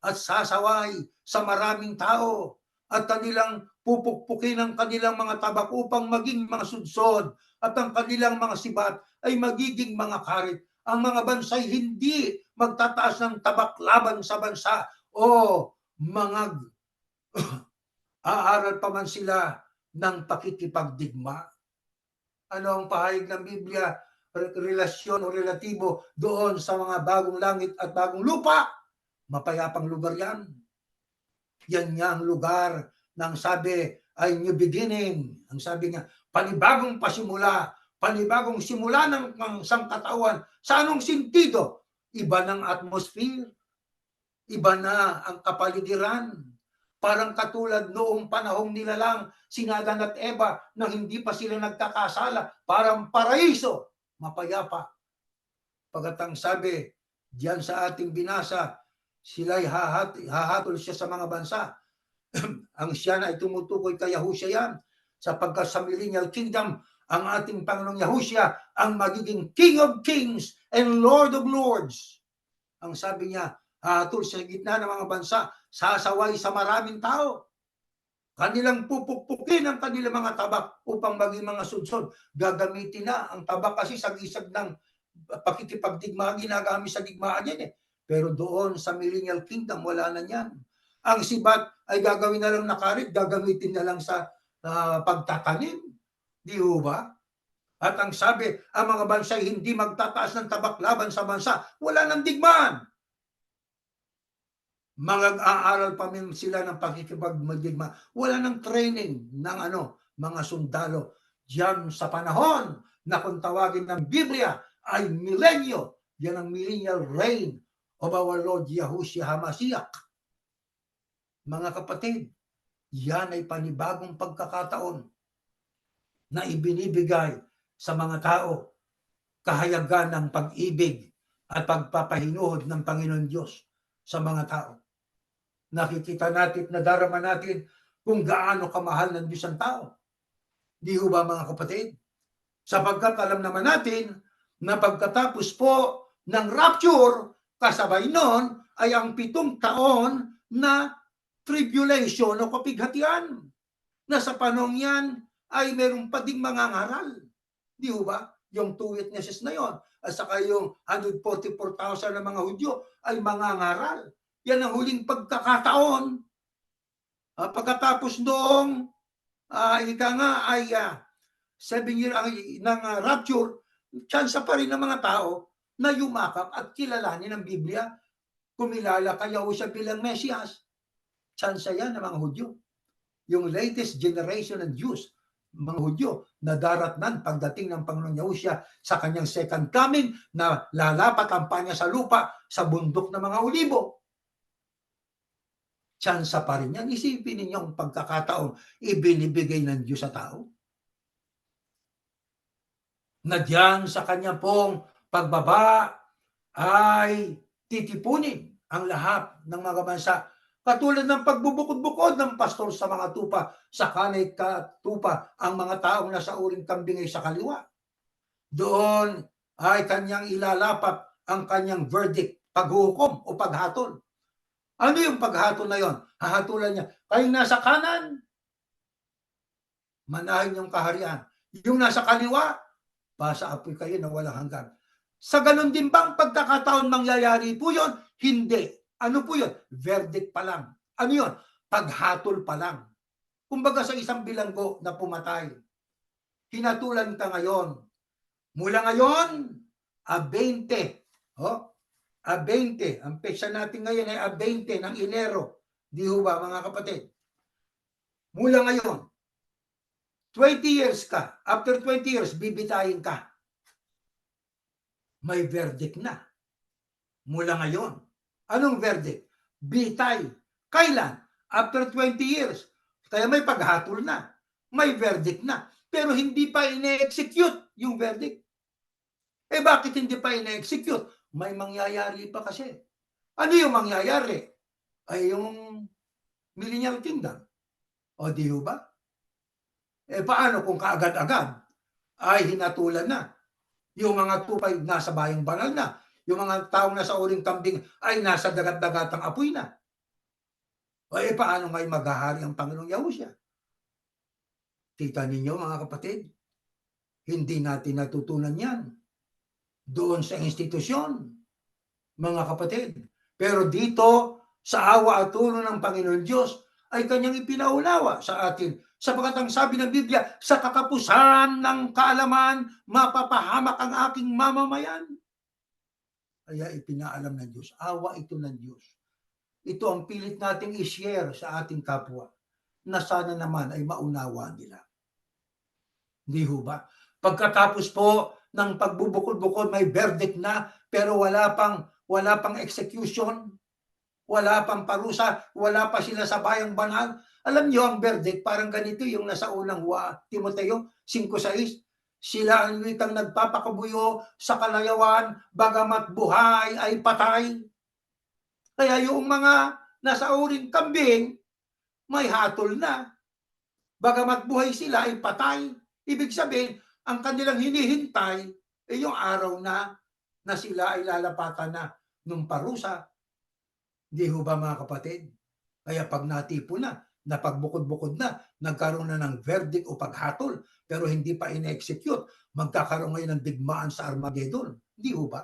at sasaway sa maraming tao at kanilang pupukpukin ang kanilang mga tabak upang maging mga sudsod at ang kanilang mga sibat ay magiging mga karit. Ang mga bansa'y hindi magtataas ng tabak laban sa bansa o mga aaral pa man sila ng pakikipagdigma. Ano ang pahayag ng Biblia? Relasyon o relatibo doon sa mga bagong langit at bagong lupa. Mapayapang lugar yan. Yan nga ang lugar ng sabi ay new beginning. Ang sabi nga, panibagong pasimula, panibagong simula ng sangkatauhan. Sa anong sentido? Iba ng atmosphere. Iba na ang kapaligiran. Parang katulad noong panahong nila lang, sina Adan at Eva, na hindi pa sila nagkakasala, parang paraiso, mapayapa. Pagkatang sabi, diyan sa ating binasa, sila'y hahatol siya sa mga bansa. Ang siya na ay tumutukoy kay Yahushua yan, sapagkat sa millennial kingdom, ang ating Panginoong Yahushua ang magiging King of Kings and Lord of Lords. Ang sabi niya, hahatol sa gitna ng mga bansa, sasaway sa maraming tao. Kanilang pupukpukin ang kanilang mga tabak upang maging mga sudsod. Gagamitin na ang tabak kasi sa gisag ng pakikipagdigmaan, ginagamit sa digmaan yan. Pero doon sa millennial kingdom, wala na yan. Ang sibat ay gagawin na lang na karit, gagamitin na lang sa pagtatanim. Di ho ba? At ang sabi, ang mga bansa ay hindi magtataas ng tabak laban sa bansa. Wala nang digmaan. Mag-aaral pa min sila ng pakikipagdigma. Wala nang training ng mga sundalo. Diyan sa panahon na kung tawagin ng Biblia ay milenyo. Yan ang millennial reign of our Lord Yahushua HaMashiach. Mga kapatid, yan ay panibagong pagkakataon na ibinibigay sa mga tao kahayagan ng pag-ibig at pagpapahinuhod ng Panginoon Diyos sa mga tao. Nakikita natin, nadarama natin kung gaano kamahal ng Diyos ang tao. Di ho ba mga kapatid? Sapagkat alam naman natin na pagkatapos po ng rapture, kasabay nun ay ang 7 taon na tribulation o kapighatian. Na sa panahon yan ay meron pa ding mga ngaral. Di ho ba? Yung 2 witnesses na yon at saka yung 144,000 na mga Hudyo ay mga ngaral. Yan ang huling pagkakataon. Pagkatapos noong ika nga ay 7 year ng rapture, tsansa pa rin ng mga tao na yumakap at kilalanin ang Biblia. Kumilala kay Yahushua bilang Mesias. Tsansa yan ng mga Hudyo. Yung latest generation ng Jews, mga Hudyo, na daratnan pagdating ng Panginoon Yahushua sa kanyang second coming na lalapat ang panya sa lupa sa bundok ng mga olibo. Tsansa pa rin yan. Isipin ninyo ang pagkakataong ibinibigay ng Diyos sa tao. Na diyan sa kanya pong pagbaba ay titipunin ang lahat ng mga bansa. Katulad ng pagbubukod-bukod ng pastor sa mga tupa, sa kanay katupa ang mga taong nasa uring kambing ay sa kaliwa. Doon ay kanyang ilalapat ang kanyang verdict, paghukom o paghatol. Ano yung paghatol na yon? Hahatulan niya, kayong nasa kanan, manahin yung kaharian. Yung nasa kaliwa, pasa apoy kayo na walang hanggan. Sa ganun din bang pagkakataon mangyayari po yon? Hindi. Ano po yun? Verdict pa lang. Ano yun? Paghatol pa lang. Kumbaga sa isang bilanggo na pumatay. Hinatulan ka ngayon. Mula ngayon, 20. 20. Ang petsa natin ngayon ay 20 ng Enero. Di ho ba mga kapatid? Mula ngayon, 20 years ka. After 20 years, bibitayin ka. May verdict na. Mula ngayon. Anong verdict? Bitay. Kailan? After 20 years. Kaya may paghatol na. May verdict na. Pero hindi pa ine-execute yung verdict. Bakit hindi pa ine-execute? May mangyayari pa kasi. Ano yung mangyayari? Ay yung millennial kingdom. O di ba? Paano kung kaagad-agad ay hinatulan na? Yung mga tupay nasa bayang banal na. Yung mga taong nasa uring kambing ay nasa dagat-dagatang apoy na. Paano ngayon maghahari ang Panginoong Yahushua? Kita ninyo mga kapatid, hindi natin natutunan yan doon sa institusyon, mga kapatid. Pero dito, sa awa at tulong ng Panginoon Diyos, ay kanyang ipinaunawa sa atin. Sapagkat ang sabi ng Biblia, sa katapusan ng kaalaman, mapapahamak ang aking mamamayan. Kaya ipinaalam ng Diyos. Awa ito ng Diyos. Ito ang pilit nating i-share sa ating kapwa na sana naman ay maunawa nila. Hindi ho ba? Pagkatapos po ng pagbubukod-bukod, may verdict na pero wala pang execution, wala pang parusa, wala pa sila sa bayang banal. Alam niyo ang verdict, parang ganito yung nasa unang Timoteo 5:6. Sila ang wikang nagpapakabuyo sa kalayawan, bagamat buhay ay patay. Kaya yung mga nasa uring kambing, may hatol na. Bagamat buhay sila ay patay. Ibig sabihin, ang kanilang hinihintay ay yung araw na sila ay lalapatan na ng parusa. Di ho ba mga kapatid? Kaya pag natipo na pagbukod-bukod na, nagkaroon na ng verdict o paghatol, pero hindi pa ine-execute, magkakaroon ngayon ng digmaan sa Armageddon. Hindi ho ba?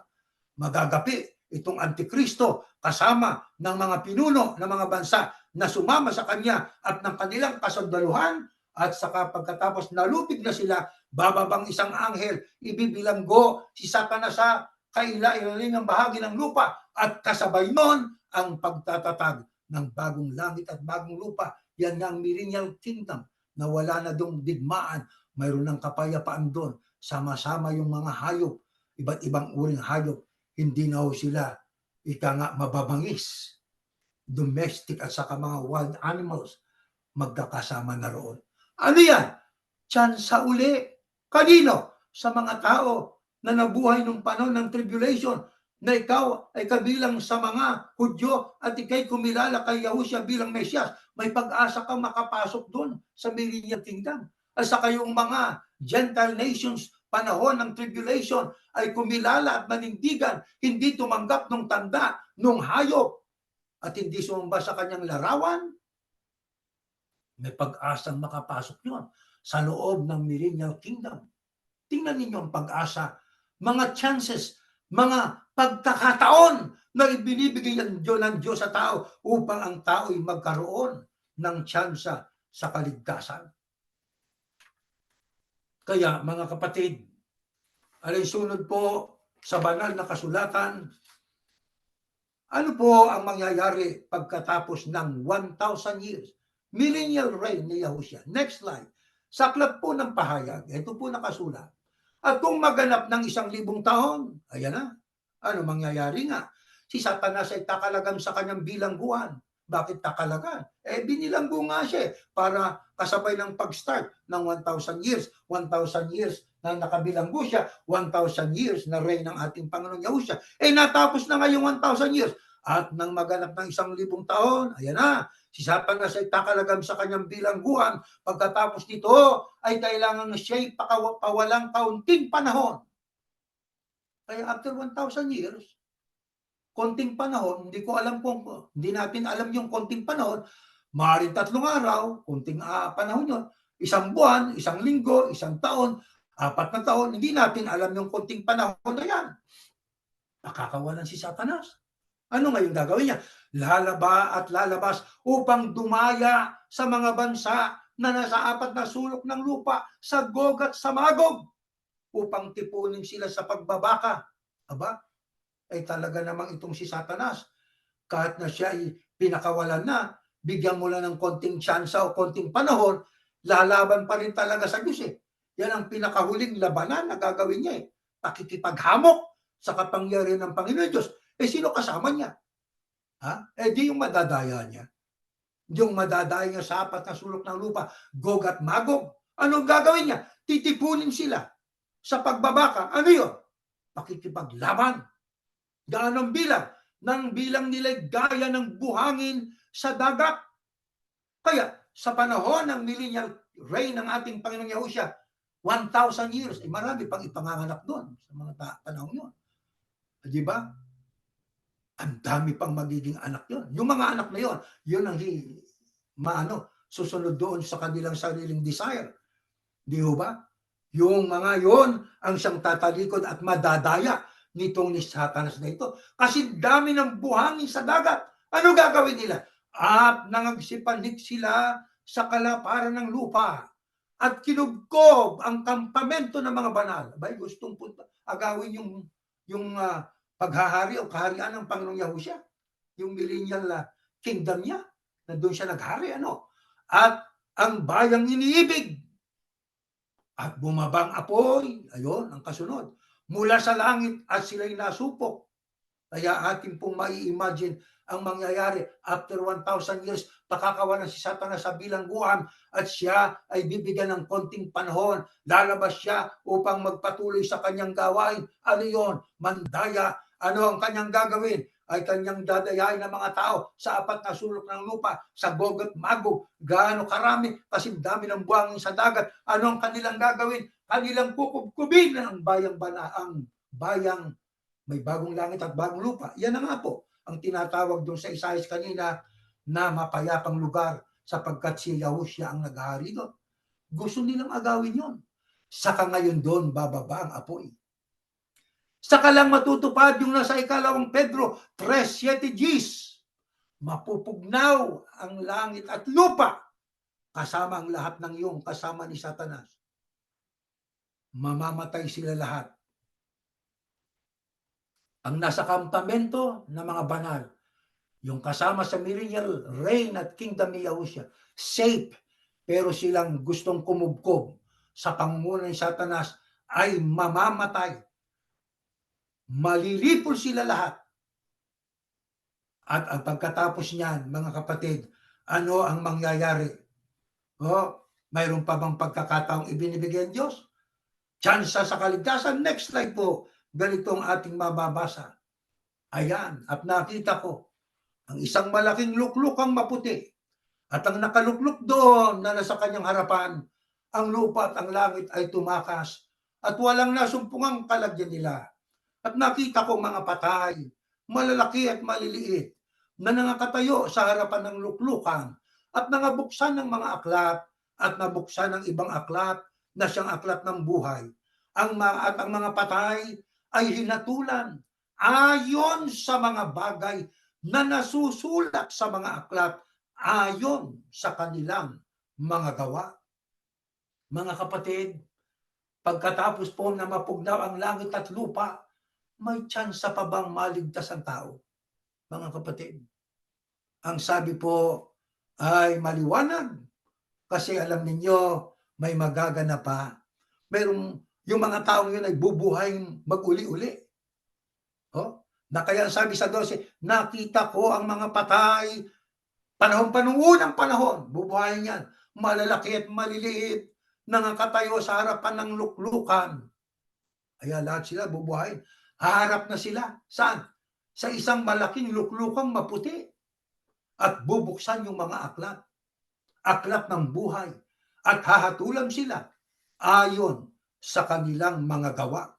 Magagapi itong Antikristo kasama ng mga pinuno ng mga bansa na sumama sa kanya at ng kanilang kasundaluhan, at saka pagkatapos nalupig na sila, bababang isang anghel, ibibilanggo si Satanas sa kaila-ilalim ng bahagi ng lupa, at kasabay nun ang pagtatatag ng bagong langit at bagong lupa. Yan nga ang millennial kingdom na wala na dong digmaan, mayroon ng kapayapaan doon, sama-sama yung mga hayop, iba't ibang uring hayop, hindi na ho sila ika nga mababangis, domestic at saka mga wild animals, magkakasama na roon. Ano yan? Tsansa uli. Kanino? Sa mga tao na nabuhay nung panahon ng tribulation, na ikaw ay kabilang sa mga Hudyo at ikay kumilala kay Yahushua bilang Mesyas, may pag-asa kang makapasok doon sa millennial kingdom. At saka yung mga Gentile nations, panahon ng tribulation, ay kumilala at manindigan, hindi tumanggap ng tanda, ng hayop, at hindi sumamba sa kanyang larawan, may pag-asang makapasok yun sa loob ng millennial kingdom. Tingnan ninyo ang pag-asa, mga chances, mga pagkakataon na ibinibigay ng Diyos sa tao upang ang tao ay magkaroon ng tsansa sa kaligtasan. Kaya mga kapatid, alinsunod po sa banal na kasulatan, ano po ang mangyayari pagkatapos ng 1,000 years? Millennial reign ni Yahushua. Next slide. Sa aklat po ng pahayag, ito po nakasulat. At kung maganap ng 1,000 taon, ayan na, ano mangyayari nga? Si Satanas ay takalagam sa kanyang bilangguan. Bakit takalagan? Binilanggo nga siya para kasabay ng pag-start ng 1,000 years. 1,000 years na nakabilanggo siya, 1,000 years na reign ng ating Panginoong Yahushua. Natapos na nga yung 1,000 years. At nang maganap ng 1,000 taon, ayan na, si Satanas ay takalagam sa kanyang bilangguan. Pagkatapos nito ay kailangan siya'y pawalang kaunting panahon. Kaya after 1,000 years, konting panahon, hindi natin alam yung konting panahon, maaaring 3 araw, konting panahon yun, 1 buwan, 1 linggo, 1 taon, 4 na taon, hindi natin alam yung konting panahon na yan. Makakawalan si Satanas. Ano ngayon gagawin niya? Lalabas upang dumaya sa mga bansa na nasa 4 na sulok ng lupa, sa Gog at sa Magog, upang tipunin sila sa pagbabaka. Aba, ay talaga namang itong si Satanas, kahit na siya ay pinakawalan na, bigyan mo lang ng konting tsansa o konting panahon, lalaban pa rin talaga sa Diyos Yan ang pinakahuling labanan na gagawin niya Pakikipaghamok sa kapangyarihan ng Panginoon Diyos. Sino kasama niya? Di yung madadaya niya. Yung madadaya niya sa 4 na sulok ng lupa, Gog at Magog. Anong gagawin niya? Titipunin sila sa pagbabaka. Ano yun? Pakikipaglaban. Gaano ang bilang? Nang bilang nila gaya ng buhangin sa dagat. Kaya sa panahon ng millennial reign ng ating Panginoong Yahushua, 1,000 years, marami pang ipanganganak doon sa mga panahon yun. Di ba? Ang dami pang magiging anak yun. Yung mga anak na yun, yun ang susunod doon sa kanilang sariling desire. Di ba? Yung mga yun ang siyang tatalikod at madadaya nitong ni Satanas na ito. Kasi dami ng buhangin sa dagat. Ano gagawin nila? At nangagsipanhik sila sa kalaparan ng lupa at kinubkob ang kampamento ng mga banal. Abay, gustong agawin yung paghahari o kaharian ng Panginoong Yahushua, yung millennial kingdom niya, na doon siya naghari, At ang bayang iniibig, at bumabang apoy, ayun, ang kasunod, mula sa langit at sila'y nasupok. Kaya ating pong mai-imagine ang mangyayari after 1,000 years, pakakawalan si Satanas sa bilangguan at siya ay bibigyan ng konting panahon. Lalabas siya upang magpatuloy sa kanyang gawain. Ano yun? Mandaya. Ano ang kanyang gagawin? Ay kanyang dadayain ng mga tao sa 4 na sulok ng lupa, sa Gog at Magog. Gaano karami, kasi dami ng buhangin sa dagat. Ano ang kanilang gagawin? Kanilang kukubkubin ang bayang may bagong langit at bagong lupa. Yan na nga po ang tinatawag doon sa Isaiah kanina na mapayapang lugar, sapagkat si Yahushua ang naghahari doon. Gusto nilang agawin yon. Saka ngayon doon bababa ang apoy. Saka lang matutupad yung nasa 2 Pedro 3:7 Gs. mapupugnaw ang langit at lupa, kasama ang lahat ng iyong kasama ni Satanas. Mamamatay sila lahat. Ang nasa kampamento ng mga banal, yung kasama sa millennial reign at kingdom ni Yahushua, safe, pero silang gustong kumubkob sa pangunguna ni Satanas ay mamamatay. Malilipol sila lahat. At ang pagkatapos niyan, mga kapatid, ano ang mangyayari? Mayroon pa bang pagkakataong ibinibigay ng Diyos? Tsansa sa kaligtasan. Next slide po. Ganito ang ating mababasa. Ayan, at nakita ko ang isang malaking luklukang maputi. At ang nakalukluk doon na nasa kanyang harapan, ang lupa at ang langit ay tumakas at walang nasumpungang kalagyan nila. At nakita ko mga patay, malalaki at maliliit, na nangakatayo sa harapan ng luklukan at nangabuksan ng mga aklat at nabuksan ng ibang aklat na siyang aklat ng buhay. At ang mga patay ay hinatulan ayon sa mga bagay na nasusulat sa mga aklat ayon sa kanilang mga gawa. Mga kapatid, pagkatapos po na mapugnaw ang langit at lupa, may tsansa pa bang maligtas ang tao? Mga kapatid, ang sabi po ay maliwanag kasi alam ninyo may magaganap pa. Mayroong yung mga taong yun ay bubuhay mag-uli-uli. Na kaya sabi sa 12, nakita ko ang mga patay unang panahon, bubuhayin yan, malalaki at maliliit, nangakatayo sa harapan ng luklukan. Kaya lahat sila bubuhayin. Haharap na sila. Saan? Sa isang malaking luklukang maputi. At bubuksan yung mga aklat. Aklat ng buhay. At hahatulan sila ayon sa kanilang mga gawa.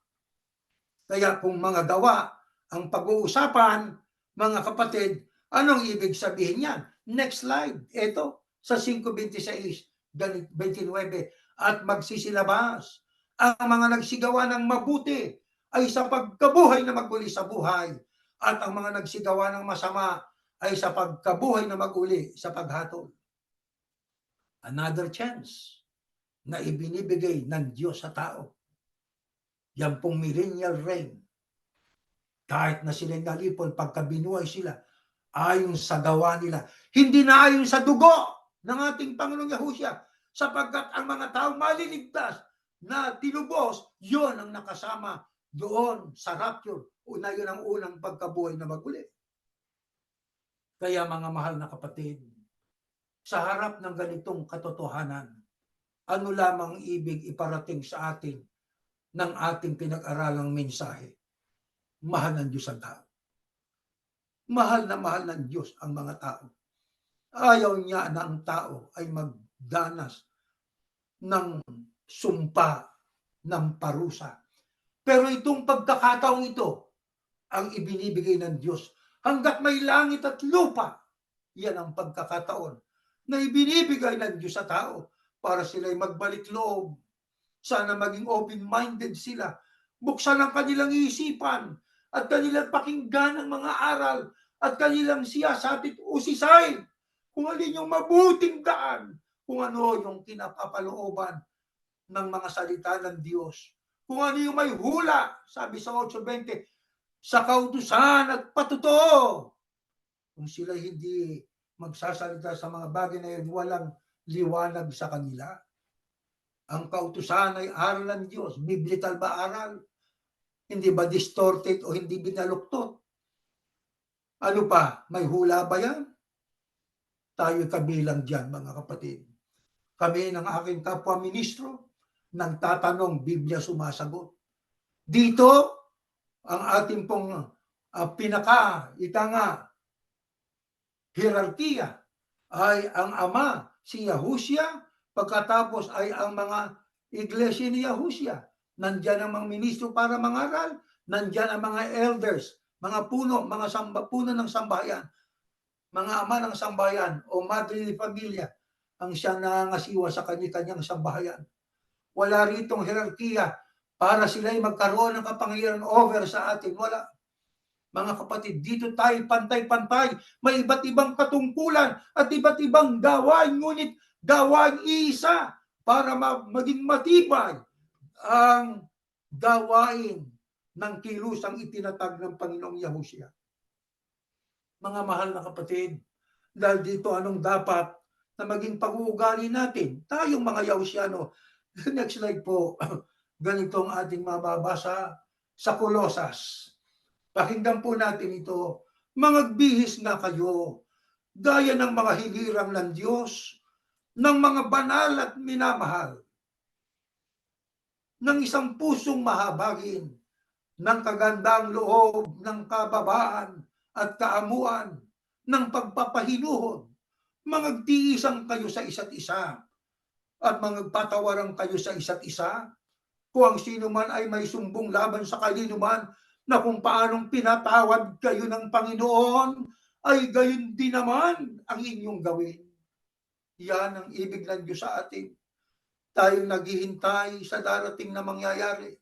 Kaya kung mga gawa ang pag-uusapan, mga kapatid, anong ibig sabihin yan? Next slide. Ito, sa 5:26, 29. At magsisilabas ang mga nagsigawa ng mabuti ay sa pagkabuhay na maguli sa buhay. At ang mga nagsigawa ng masama ay sa pagkabuhay na maguli sa paghatol. Another chance na ibinibigay ng Diyos sa tao. Yan pong millennial reign. Kahit na sila nalipol, pagka binuhay sila, ayon sa gawa nila. Hindi na ayon sa dugo ng ating Panginoong Yahushua, sapagkat ang mga tao maliligtas na tinubos, yon ang nakasama doon sa rapture. Una yun ang unang pagkabuhay na maguli. Kaya mga mahal na kapatid, sa harap ng ganitong katotohanan, ano lamang ibig iparating sa atin ng ating pinag-aralang mensahe? Mahal ng Diyos ang tao. Mahal na mahal ng Diyos ang mga tao. Ayaw niya na ang tao ay magdanas ng sumpa, ng parusa. Pero itong pagkakataong ito, ang ibinibigay ng Diyos. Hanggat may langit at lupa, yan ang pagkakataon na ibinibigay ng Diyos sa tao para sila'y magbalik loob. Sana maging open-minded sila. Buksan ang kanilang isipan at kanilang pakinggan ang mga aral at kanilang siyasapit usisain kung alin yung mabuting daan, kung ano yung kinapapalooban ng mga salita ng Diyos. Kung ano yung may hula, sabi sa 8:20, sa kautusan at patotoo. Kung sila hindi magsasalita sa mga bagay na yun, walang liwanag sa kanila. Ang kautusan ay aral ng Diyos. Biblical ba aral? Hindi ba distorted o hindi binaluktot? Ano pa? May hula ba yan? Tayo kabilang dyan, mga kapatid. Kami ng aking kapwa ministro, nang tatanong, Biblia sumasagot. Dito, ang ating pong hierarkiya ay ang Ama, si Yahushua, pagkatapos ay ang mga iglesia ni Yahushua. Nandyan ang mga ministro para mangaral, nandyan ang mga elders, mga puno, puno ng sambahayan, mga ama ng sambahayan o madre de familia, ang siyang nangangasiwa sa kanyang sambahayan. Wala ritong hierarkiya para sila'y magkaroon ng kapangyarihan over sa atin. Wala. Mga kapatid, dito tayo pantay-pantay. May iba't ibang katungkulan at iba't ibang gawain, ngunit gawain isa para maging matibay ang gawain ng kilusang itinatag ng Panginoong Yahushua. Mga mahal na kapatid, dahil dito anong dapat na maging pag-uugali natin? Tayong mga Yahusiano. Next slide po. Ganito ang ating mababasa sa Kolosas. Pakinggan po natin ito. Mangagbihis na kayo, gaya ng mga hilirang ng Diyos, ng mga banal at minamahal, ng isang pusong mahabagin, ng kagandang loob, ng kababaan at kaamuan, ng pagpapahinuhon. Mangagtiisan kayo sa isa't isa at mangagpatawaran kayo sa isa't isa. Kung ang sino man ay may sumbong laban sa kanino man, na kung paanong pinatawad kayo ng Panginoon, ay gayon din naman ang inyong gawin. Yan ang ibig ng Diyos sa atin. Tayong naghihintay sa darating na mangyayari.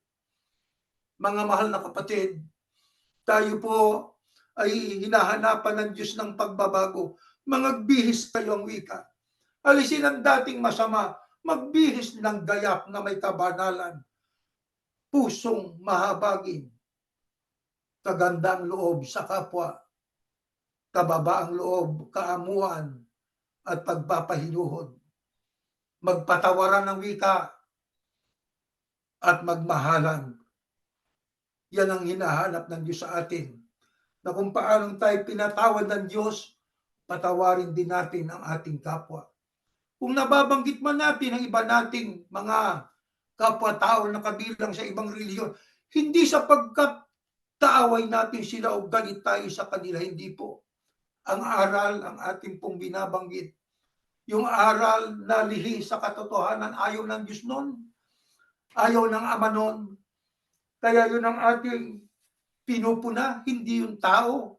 Mga mahal na kapatid, tayo po ay hinahanapan ng Diyos ng pagbabago. Mangagbihis kayo ang wika. Alisin ang dating masama, magbihis ng gayak na may kabanalan, pusong mahabagin, kagandang loob sa kapwa, kababaang loob, kaamuan, at pagpapahinuhod. Magpatawaran ng wika at magmahalan. Yan ang hinahanap ng Diyos sa atin. Na kung paanong tayo pinatawad ng Diyos, patawarin din natin ang ating kapwa. Kung nababanggit man natin ang iba nating mga kapwa-tao na kabilang sa ibang reliyon, hindi sapagkat kaaway natin sila o galit tayo sa kanila, hindi po. Ang aral, ang ating pong binabanggit, yung aral na lihi sa katotohanan, ayaw ng Diyos nun, ayaw ng Ama nun. Kaya yun ang ating pinupuna, hindi yung tao,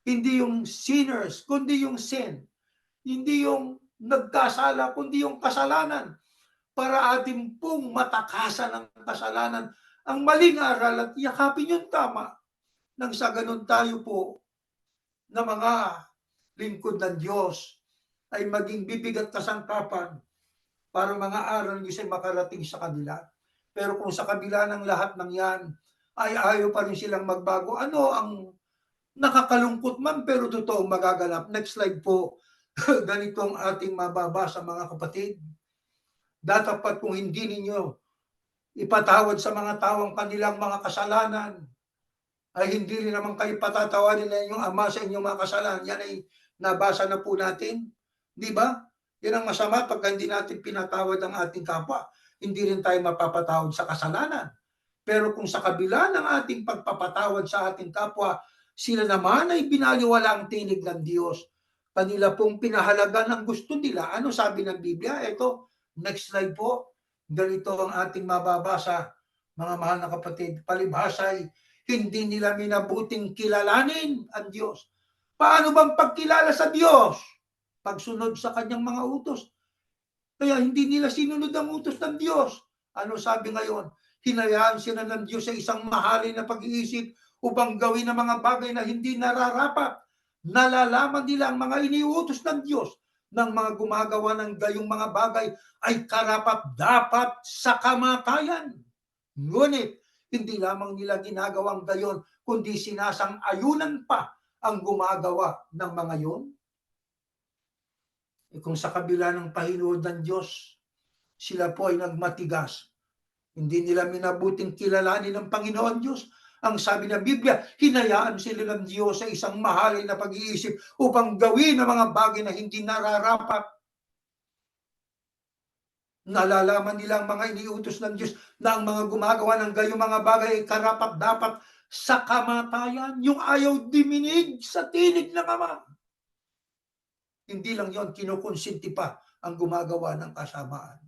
hindi yung sinners, kundi yung sin. Hindi yung nagkasala, kundi yung kasalanan. Para ating pong matakasan ng kasalanan, ang maling aral at yakapin yung tama. Nang sa ganun tayo po na mga lingkod ng Diyos ay maging bibigat kasangkapan para mga aral ng Diyos ay makarating sa kanila. Pero kung sa kabila ng lahat ng yan, ay ayaw pa rin silang magbago, ano ang nakakalungkot man pero totoo magaganap? Next slide po. Ganito ang ating mababasa mga kapatid. Dapat kung hindi ninyo ipatawad sa mga tawang kanilang mga kasalanan, ay hindi rin naman kayo patatawarin na inyong Ama sa inyong mga kasalanan. Yan ay nabasa na po natin. Di ba? Yan ang masama pag hindi natin pinatawad ang ating kapwa. Hindi rin tayo mapapatawad sa kasalanan. Pero kung sa kabila ng ating pagpapatawad sa ating kapwa, sila naman ay binaliwala ang tinig ng Diyos. Kanila pong pinahalaga ng gusto nila. Ano sabi ng Biblia? Ito, next slide po. Ganito ang ating mababasa, mga mahal na kapatid. Palibhasay, hindi nila minabuting kilalanin ang Diyos. Paano bang pagkilala sa Diyos? Pagsunod sa kanyang mga utos. Kaya hindi nila sinunod ang utos ng Diyos. Ano sabi ngayon? Hinayaan sila ng Diyos sa isang mahalin na pag-iisip upang gawin ang mga bagay na hindi nararapat. Nalalaman nila ang mga iniutos ng Diyos ng mga gumagawa ng gayong mga bagay ay karapat-dapat sa kamatayan. Ngunit, hindi lamang nila ginagawang gayon, kundi sinasang-ayunan pa ang gumagawa ng mga yon. Kung sa kabila ng pahinuod ng Diyos, sila po ay nagmatigas. Hindi nila minabuting kilalanin ng Panginoon Diyos. Ang sabi ng Biblia, hinayaan sila ng Diyos sa isang mahalin na pag-iisip upang gawin ang mga bagay na hindi nararapat. Nalalaman nila ang mga iniutos ng Diyos na ang mga gumagawa ng gayong mga bagay ay karapat-dapat sa kamatayan. Yung ayaw diminig sa tinig ng Ama. Hindi lang yon, kinukonsinti pa ang gumagawa ng kasamaan.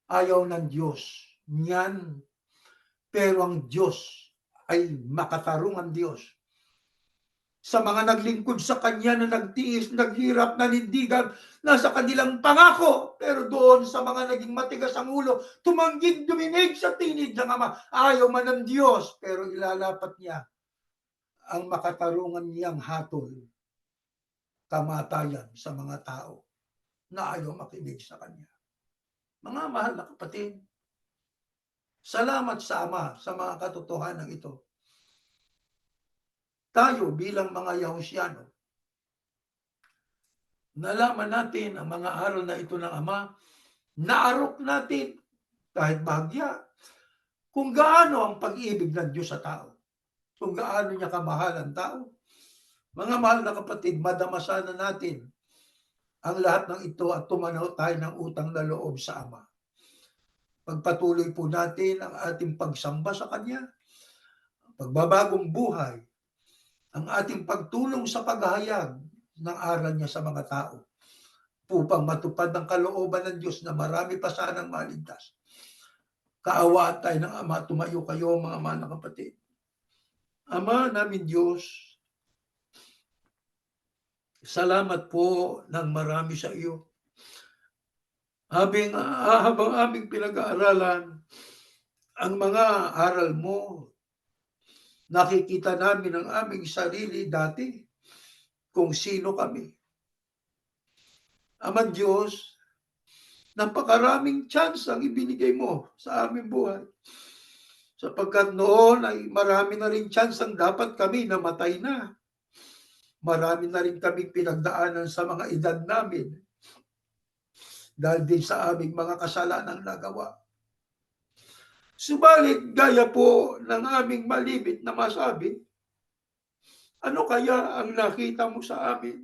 Ayaw ng Diyos niyan. Pero ang Diyos ay makatarungang Diyos. sa mga naglingkod sa Kanya na nagtiis, naghirap, nanindigan, nasa kanilang pangako. Pero doon sa mga naging matigas ang ulo, tumangging duminig sa tinig ng Ama. Ayaw man ng Diyos, pero ilalapat niya ang makatarungan niyang hatol, kamatayan sa mga tao na ayaw makinig sa Kanya. Mga mahal na kapatid, salamat sa Ama sa mga katotohanan ito. Tayo bilang mga Yahusyano, nalaman natin ang mga aral na ito ng Ama, naarok natin kahit bahagya kung gaano ang pag-ibig ng Diyos sa tao, kung gaano niya kamahal ang tao. Mga mahal na kapatid, madamasan na natin ang lahat ng ito at tumanaw tayo ng utang na loob sa Ama. Pagpatuloy po natin ang ating pagsamba sa Kanya, pagbabagong buhay, ang ating pagtulong sa paghahayag ng aral niya sa mga tao upang matupad ang kalooban ng Diyos na marami pa sanang maligtas. Kaawaan tayo ng Ama, tumayo kayo mga mahal na kapatid. Ama namin Diyos, salamat po ng marami sa iyo. Habang aming pinag-aaralan ang mga aral mo, nakikita namin ang aming sarili dati, kung sino kami. Ama Diyos, napakaraming chance ang ibinigay mo sa aming buhay. Sapagkat noon ay marami na rin chance ang dapat kami namatay na. Marami na rin kami pinagdaanan sa mga edad namin dahil din sa aming mga kasalanang nagawa. Subalit gaya po ng aming malimit na masabi, ano kaya ang nakita mo sa amin?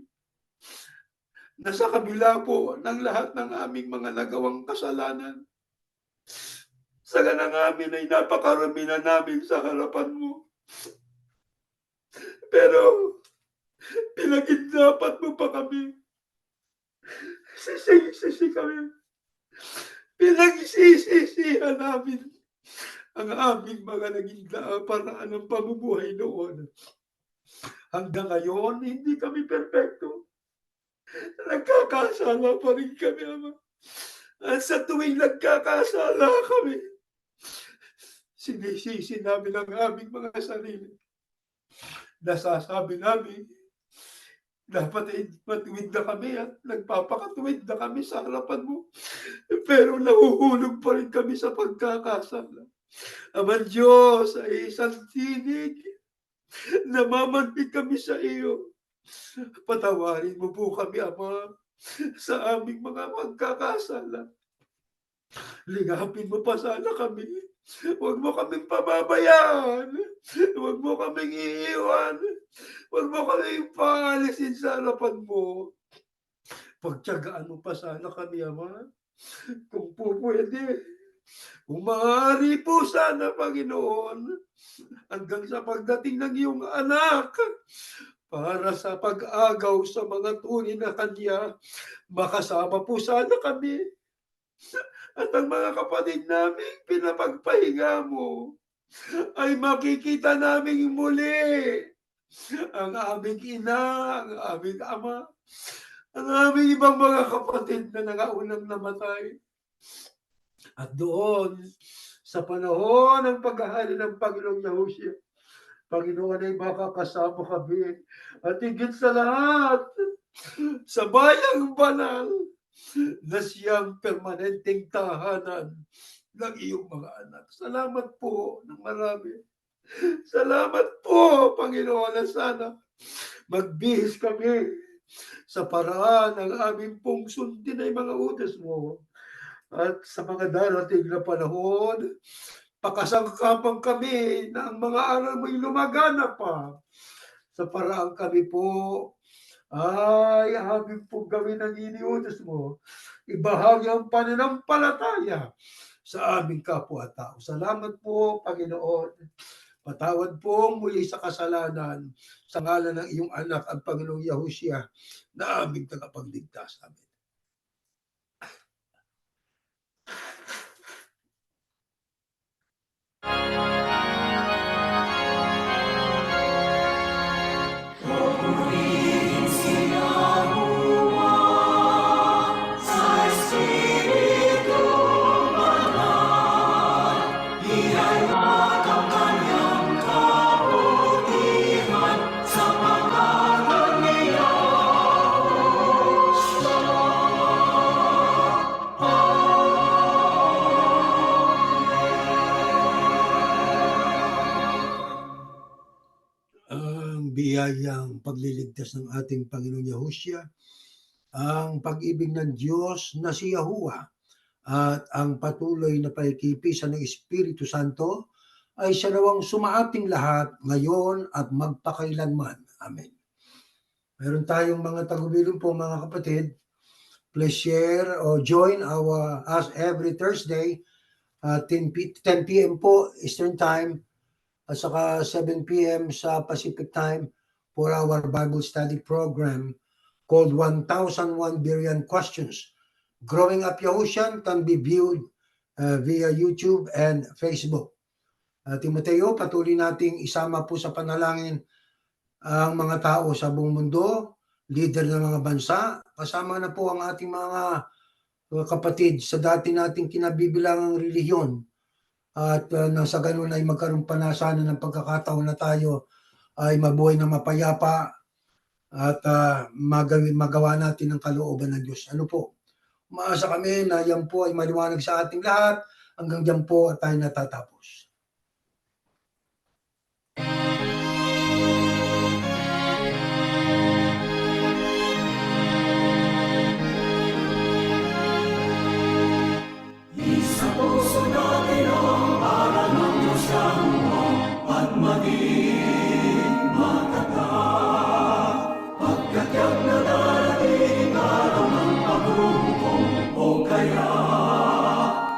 Na sa kabila po ng lahat ng aming mga nagawang kasalanan, sa ganang amin ay napakarami na namin sa harapan mo. Pero pinagidnapat mo pa kami. Sisi kami. Pinagsisisihan namin ang aming mga naging paraan ng pamumuhay noon. Hanggang ngayon, hindi kami perfecto. Nagkakasala pa rin kami, Ama. At sa tuwing nagkakasala kami, sinisisi namin ang aming mga sarili. Nasasabi namin, dapat matuwid na kami at nagpapakatuwid na kami sa harapan mo. Pero nahuhulog pa rin kami sa pagkakasala. Ama Diyos, ay isang tinig, namamanhid kami sa iyo. Patawarin mo po kami, Ama, sa aming mga pagkakasala. Ligapin mo pa sana kami. Huwag mo kaming pababayaan. Huwag mo kaming iiwan. Huwag mo kaming paalisin sa harapan mo. Pagtiyagaan mo pa sana kami, Ama. Kung po pwede. Kung maaari po sana, Panginoon, hanggang sa pagdating ng iyong anak, para sa pag-agaw sa mga tunay na Kanya, makasama po sana kami. At ang mga kapatid namin pinapagpahinga mo, ay makikita namin muli ang aming ina, ang aming ama, ang aming ibang mga kapatid na nangaunang namatay. At doon, sa panahon ng paghahari ng Panginoong Yahushua, Panginoon ay makakasama kami. At higit sa lahat, sa bayang banal, na siyang permanenteng tahanan ng iyong mga anak. Salamat po ng marami. Salamat po, Panginoon, na sana magbihis kami sa paraan ng aming pong sundin ay mga utos mo. At sa mga darating na panahon, pakasangkapan kami na ang mga aral mo'y lumagana pa. Sa paraan kami po ay aming pong gawin ang iniutos mo. Ibahagi ang pananampalataya sa aming kapwa-tao. Salamat po, Panginoon. Patawad po muli sa kasalanan sa ngalan ng iyong anak, ang Panginoong Yahushua, na aming tagapagligtas. Amen. biyayang pagliligtas ng ating Panginoong Yahushua, ang pag-ibig ng Diyos na si Yahuwah, at ang patuloy na pagkikipisan ng Espiritu Santo ay siya nawang sumaating lahat ngayon at magpakailanman. Amen. Meron tayong mga tagubilin po mga kapatid. Please share or join us every Thursday 10 p.m. po Eastern Time at saka 7 p.m. sa Pacific Time for our Bible study program called 1001 Billion Questions. Growing Up Yahushua can be viewed via YouTube and Facebook. Timoteo, patuloy nating isama po sa panalangin ang mga tao sa buong mundo, leader ng mga bansa, kasama na po ang ating mga kapatid sa dati nating kinabibilangang relihiyon. At nang sa ganun ay magkaroon pa na sana ng pagkakataon na tayo ay mabuhay na mapayapa at magawa natin ang kalooban ng Diyos. Ano po? Umaasa kami na yan po ay maliwanag sa ating lahat. Hanggang dyan po at tayo natatapos. Isa puso natin ang aral ng Diyos Yahuwah at maging matatag. Pagkatiyag na darating araw ng paghuhukom o kaya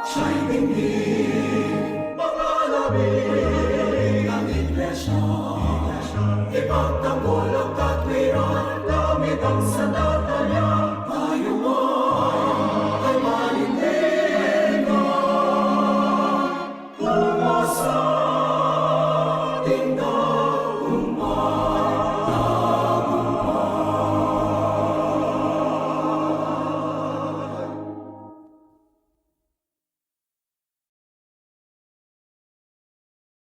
siya'y tingin. Mga labing ang iglesia, ipagtanggol ang katwiran gamit ang sandatang